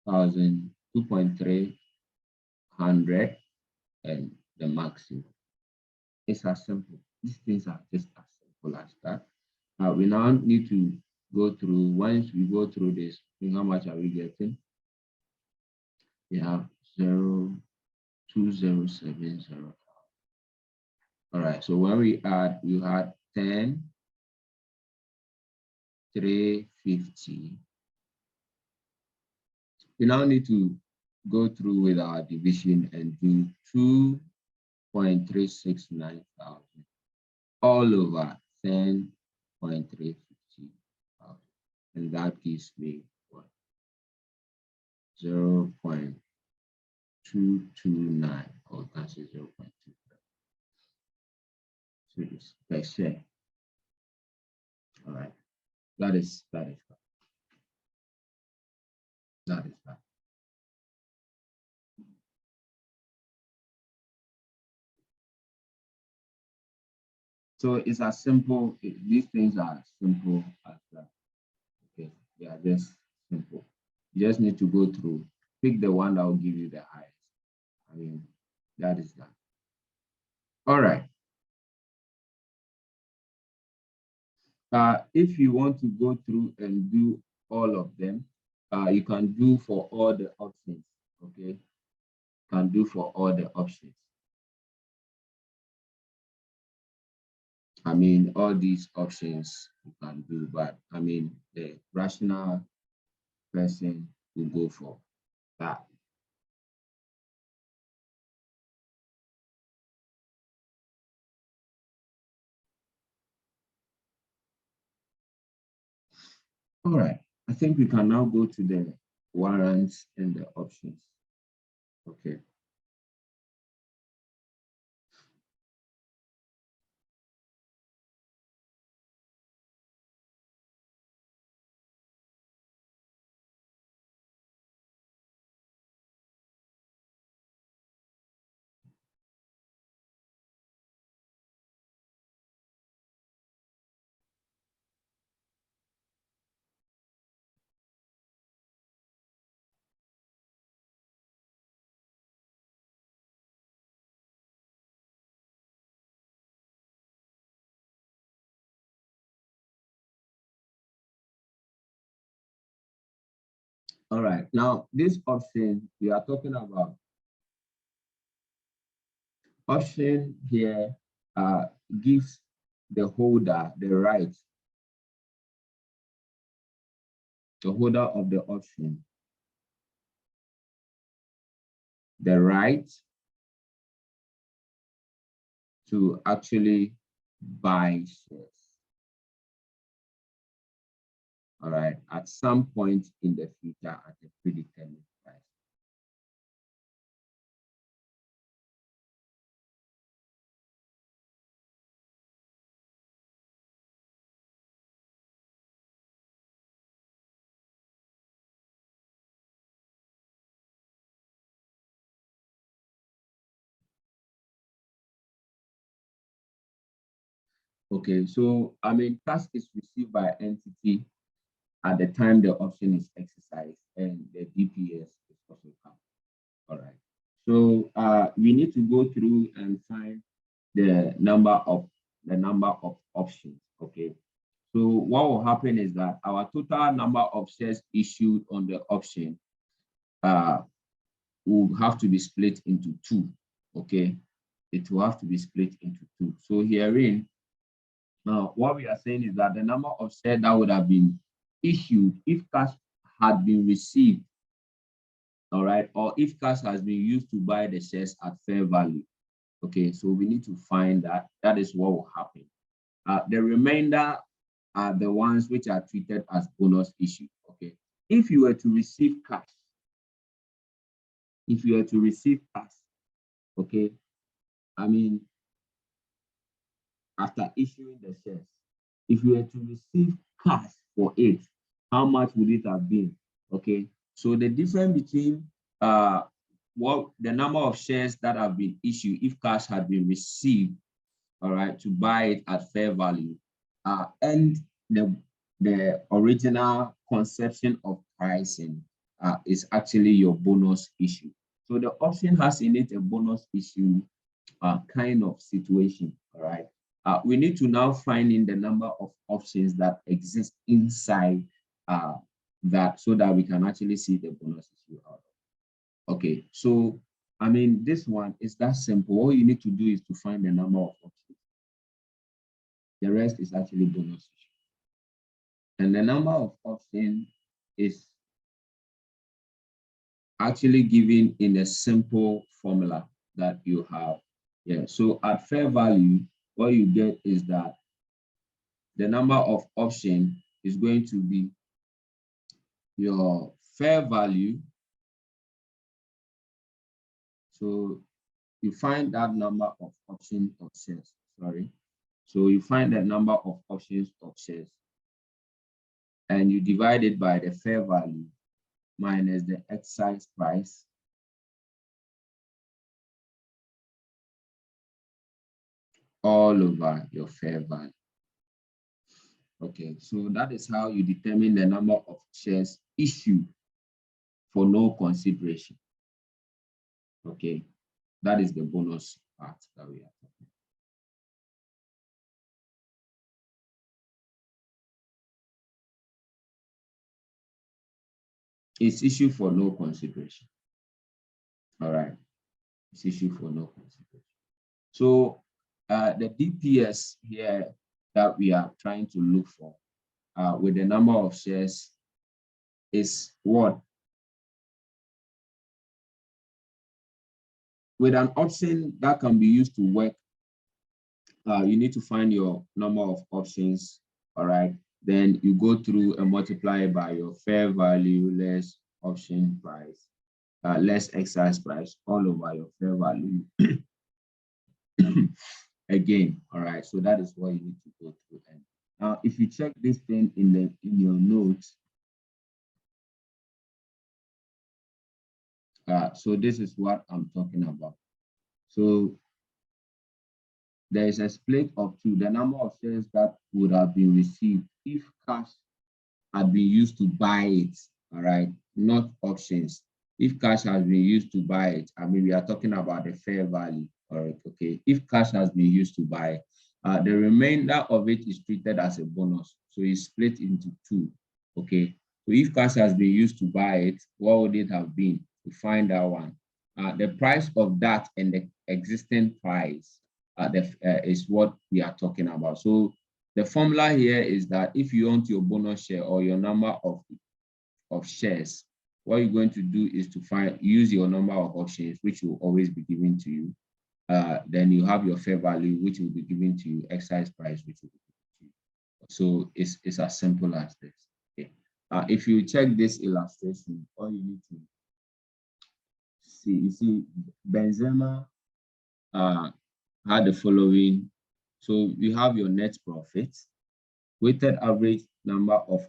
2.300 and the maximum. It's as simple. These things are just as simple as that. We now need to go through. Once we go through this, how much are we getting? We have 0.2070. All right, so when we add, we had 10,350. We now need to go through with our division and do 2.369 thousand all over 10.350, and that gives me what? 0.229, or that's 0.23. So it's per share. All right, that is that. So it's as simple. These things are simple as that. Okay, they are just simple. You just need to go through, pick the one that will give you the highest. I mean, that is that. All right. If you want to go through and do all of them, you can do for all the options. Okay, you can do for all the options. I mean, all these options you can do, but I mean, the rational person will go for that. All right, I think we can now go to the warrants and the options. Okay. All right, now this option we are talking about. Option here gives the holder the right, the holder of the option, the right to actually buy shares. All right, at some point in the future at a predetermined price. Okay, so I mean, cash is received by entity at the time the option is exercised, and the DPS is also counted. All right. So we need to go through and find the number of options. Okay. So what will happen is that our total number of shares issued on the option will have to be split into two. Okay. It will have to be split into two. So herein, now what we are saying is that the number of shares that would have been issued if cash had been received, all right, or if cash has been used to buy the shares at fair value. Okay, so we need to find that. That is what will happen. The remainder are the ones which are treated as bonus issue. Okay, if you were to receive cash, okay, I mean, after issuing the shares, if you were to receive cash for it, how much would it have been? Okay, so the difference between what the number of shares that have been issued if cash had been received, all right, to buy it at fair value, and the original conception of pricing is actually your bonus issue. So the option has in it a bonus issue kind of situation, all right. We need to now find in the number of options that exist inside that so that we can actually see the bonus issue out. Okay, so I mean, this one is that simple. All you need to do is to find the number of options. The rest is actually bonus issue. And the number of options is actually given in a simple formula that you have. Yeah, so at fair value, what you get is that the number of options is going to be your fair value. So you find that number of options of shares, sorry. So you find the number of options of shares and you divide it by the fair value minus the exercise price all over your fair value. Okay, so that is how you determine the number of shares issued for no consideration. Okay, that is the bonus part that we are talking. It's issued for no consideration. All right, it's issued for no consideration. So the DPS here that we are trying to look for with the number of shares is what? With an option that can be used to work, you need to find your number of options, all right? Then you go through and multiply by your fair value less option price, less exercise price all over your fair value. Again, all right, so that is what you need to go through. And now if you check this thing in your notes, so this is what I'm talking about. So there is a split of two, the number of shares that would have been received if cash had been used to buy it, all right, not options. If cash has been used to buy it, I mean, we are talking about the fair value, all right, okay. If cash has been used to buy, the remainder of it is treated as a bonus. So it's split into two, okay. So if cash has been used to buy it, what would it have been? To find that one. The price of that and the existing price is what we are talking about. So the formula here is that if you want your bonus share or your number of shares, what you're going to do is to use your number of options, which will always be given to you. Then you have your fair value, which will be given to you, exercise price, which will be given to you. So it's as simple as this. Okay. If you check this illustration, all you need to see, you see Benzema had the following. So you have your net profit, weighted average number of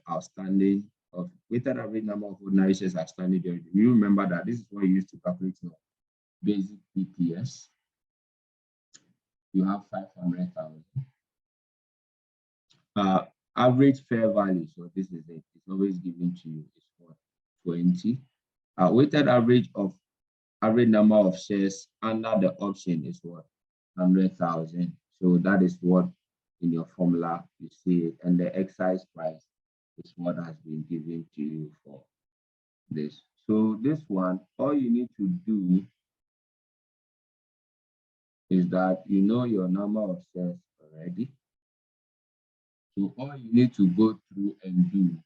weighted average number of ordinary shares outstanding during. You remember that this is what you use to calculate your basic EPS. You have 500,000. Average fair value, so this is it. It's always given to you. It's what 20. Weighted average number of shares under the option is what 100,000. So that is what in your formula you see it, and the exercise price is what has been given to you for this. So this one, all you need to do is that you know your number of shares already. So all you need to go through and do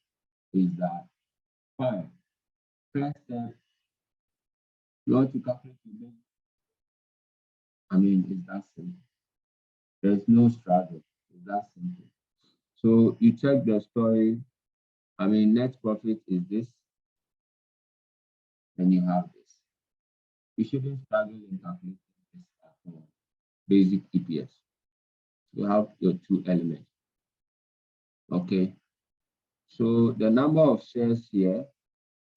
is that Fine. First step, you want to calculate the basic. I mean, it's that simple. There's no struggle. It's that simple. So you check the story. I mean, net profit is this, and you have this. You shouldn't struggle in calculating this at all. Basic EPS. You have your two elements. Okay. So the number of shares here,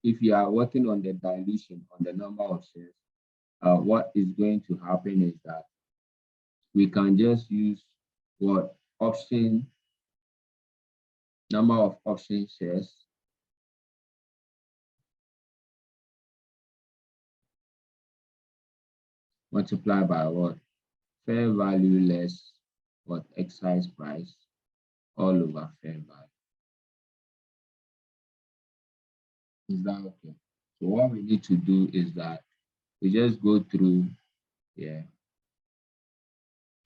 if you are working on the dilution on the number of shares, what is going to happen is that we can just use what option, number of option shares multiplied by what? Fair value less what? Exercise price all over fair value. Is that okay? So what we need to do is that we just go through here.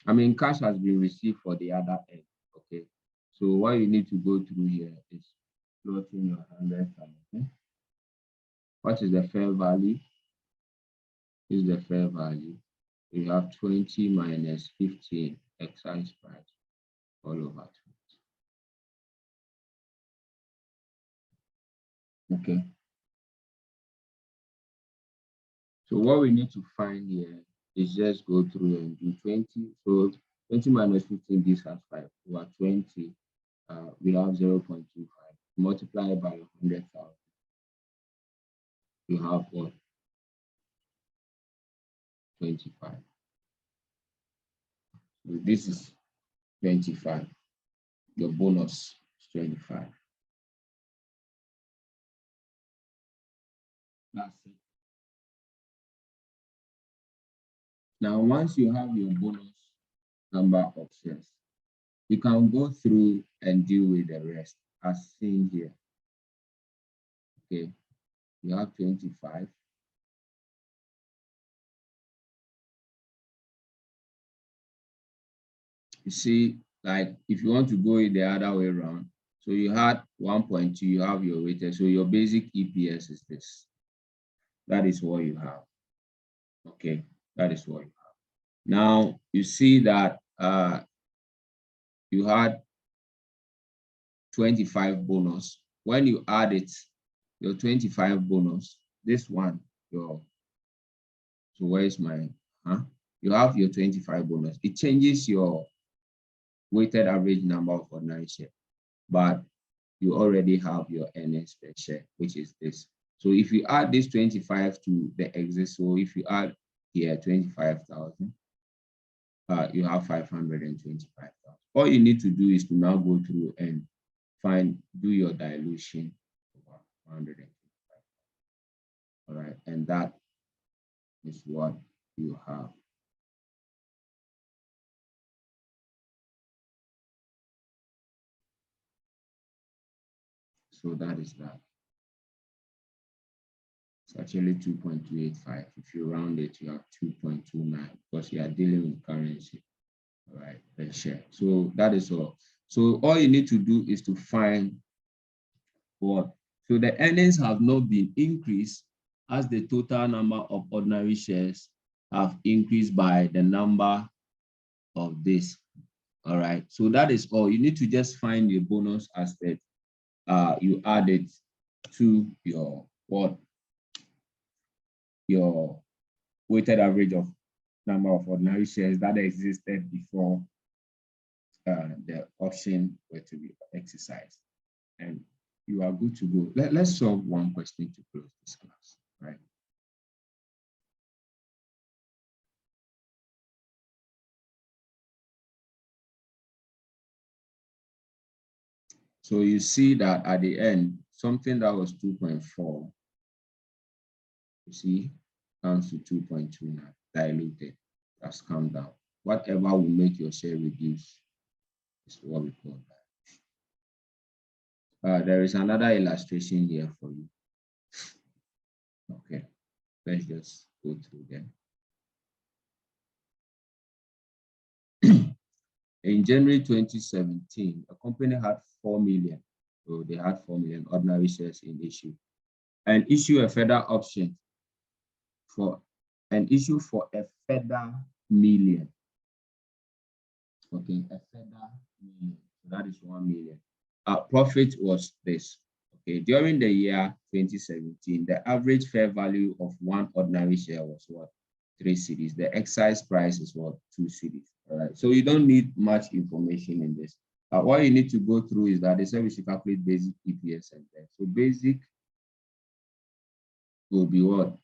I mean, cash has been received for the other end, okay? So what you need to go through here is plotting your 100,000. Okay? What is the fair value? Is the fair value. You have 20 minus 15 exercise price all over 20. Okay. So what we need to find here is just go through and do 20. So 20 minus 15 gives us 5 over 20. We have 0.25. Multiply by 100,000. You have what? 25. So this is 25. Your bonus is 25. That's it. Now, once you have your bonus number of shares, you can go through and deal with the rest as seen here. Okay, you have 25. You see, like if you want to go it the other way around, so you had 1.2, you have your weighted. So your basic EPS is this. That is what you have. Okay, that is what you have. Now you see that you had 25 bonus. When you add it, your 25 bonus, this one, so where's my, you have your 25 bonus. It changes your weighted average number of ordinary share, but you already have your earnings per share, which is this. So if you add this 25 to the exit, so if you add here 25,000, you have 525,000. All you need to do is to now go through and do your dilution over 125. All right, and that is what you have. So that is that. It's actually 2.285. If you round it, you have 2.29 because you are dealing with currency, all right, per share. So that is all. So all you need to do is to find what. So the earnings have not been increased as the total number of ordinary shares have increased by the number of this. All right. So that is all. You need to just find your bonus aspect. You add it to your what? Your weighted average of number of ordinary shares that existed before the option were to be exercised, and you are good to go. Let's solve one question to close this class, right? So you see that at the end, something that was 2.4, you see, comes to 2.29, diluted, has come down. Whatever will make your share reduce is what we call that. There is another illustration here for you. Okay, let's just go through them. In January 2017, a company had 4 million. So they had 4 million ordinary shares in issue. and issue a further option for an issue for a further million. Okay, a further million. So that is 1 million. Our profit was this. Okay, during the year 2017, the average fair value of one ordinary share was what? 3 cedis. The exercise price is what? 2 cedis. All right. So you don't need much information in this. What you need to go through is that they say we should calculate basic EPS and then. So basic will be what?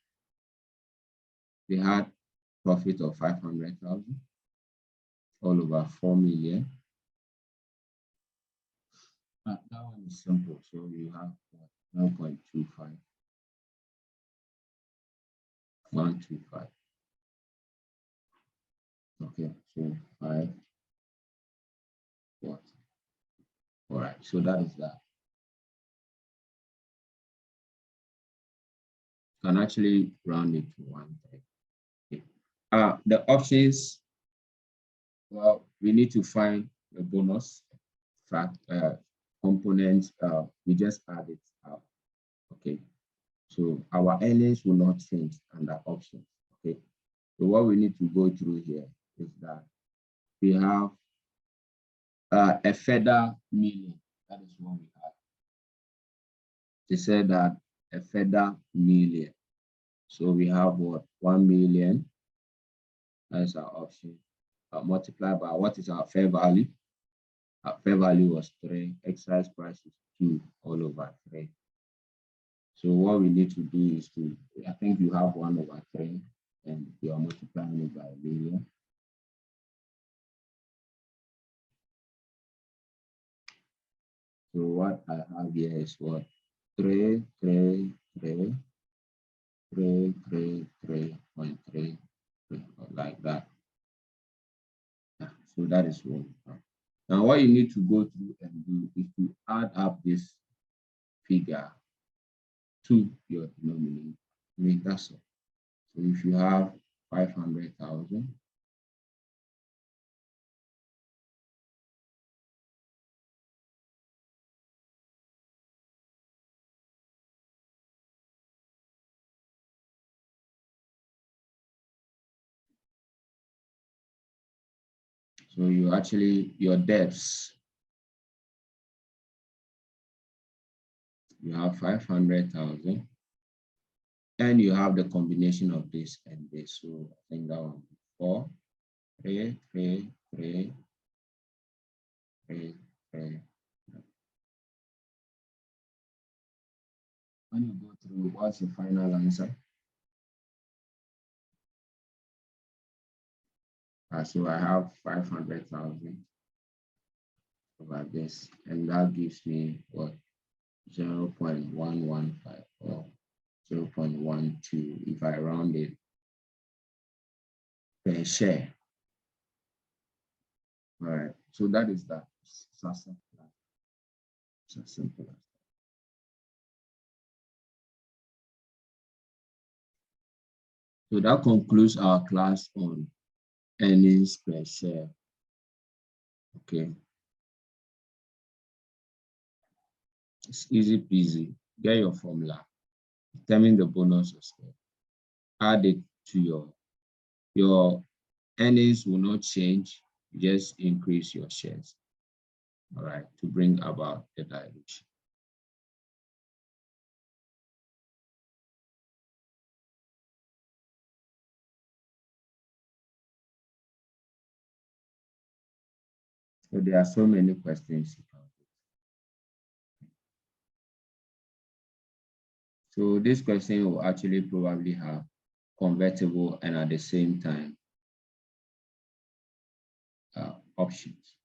They had profit of 500,000 all over 4 million. That one is simple. So you have 1.25. 125. Okay, so 5. What? All right, so that is that. Can actually round it to 1. Okay. The options, well, we need to find the bonus fact components. We just add it up. Okay, so our earnings will not change under options. Okay, so what we need to go through here is that we have a further million. That is what we have. They said that a further million. So we have what? 1 million. That's our option. Multiplied by what is our fair value? Our fair value was 3. Exercise price is 2 all over 3. So what we need to do is to, I think you have 1 over 3, and you are multiplying it by 1 million. So what I have here is what? 3, 3.3, like that. So that is what we have. Now what you need to go through and do is to add up this figure to your denominator. I mean, that's all. So if you have 500,000, so you actually, your debts, you have 500,000, and you have the combination of this and this. So I think that one 4, 3. When you go through, what's your final answer? So I have 500,000 over this, and that gives me what? 0.115 or 0.12 if I round it per share. All right, so that is that. It's as simple as that. So that concludes our class on earnings per share. Okay. It's easy peasy. Get your formula, determine the bonus of share, add it to your earnings will not change, just increase your shares. All right, to bring about the dilution. So there are so many questions. So this question will actually probably have convertible and at the same time options.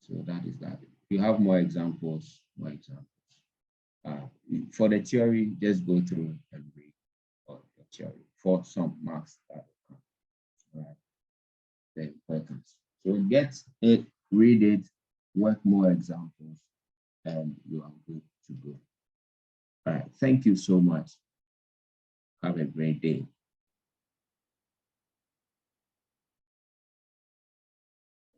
So that is that. You have more examples, for the theory, just go through and read all the theory for some marks that will come. All right. The importance. So get it, read it, work more examples, and you are good to go. All right. Thank you so much. Have a great day.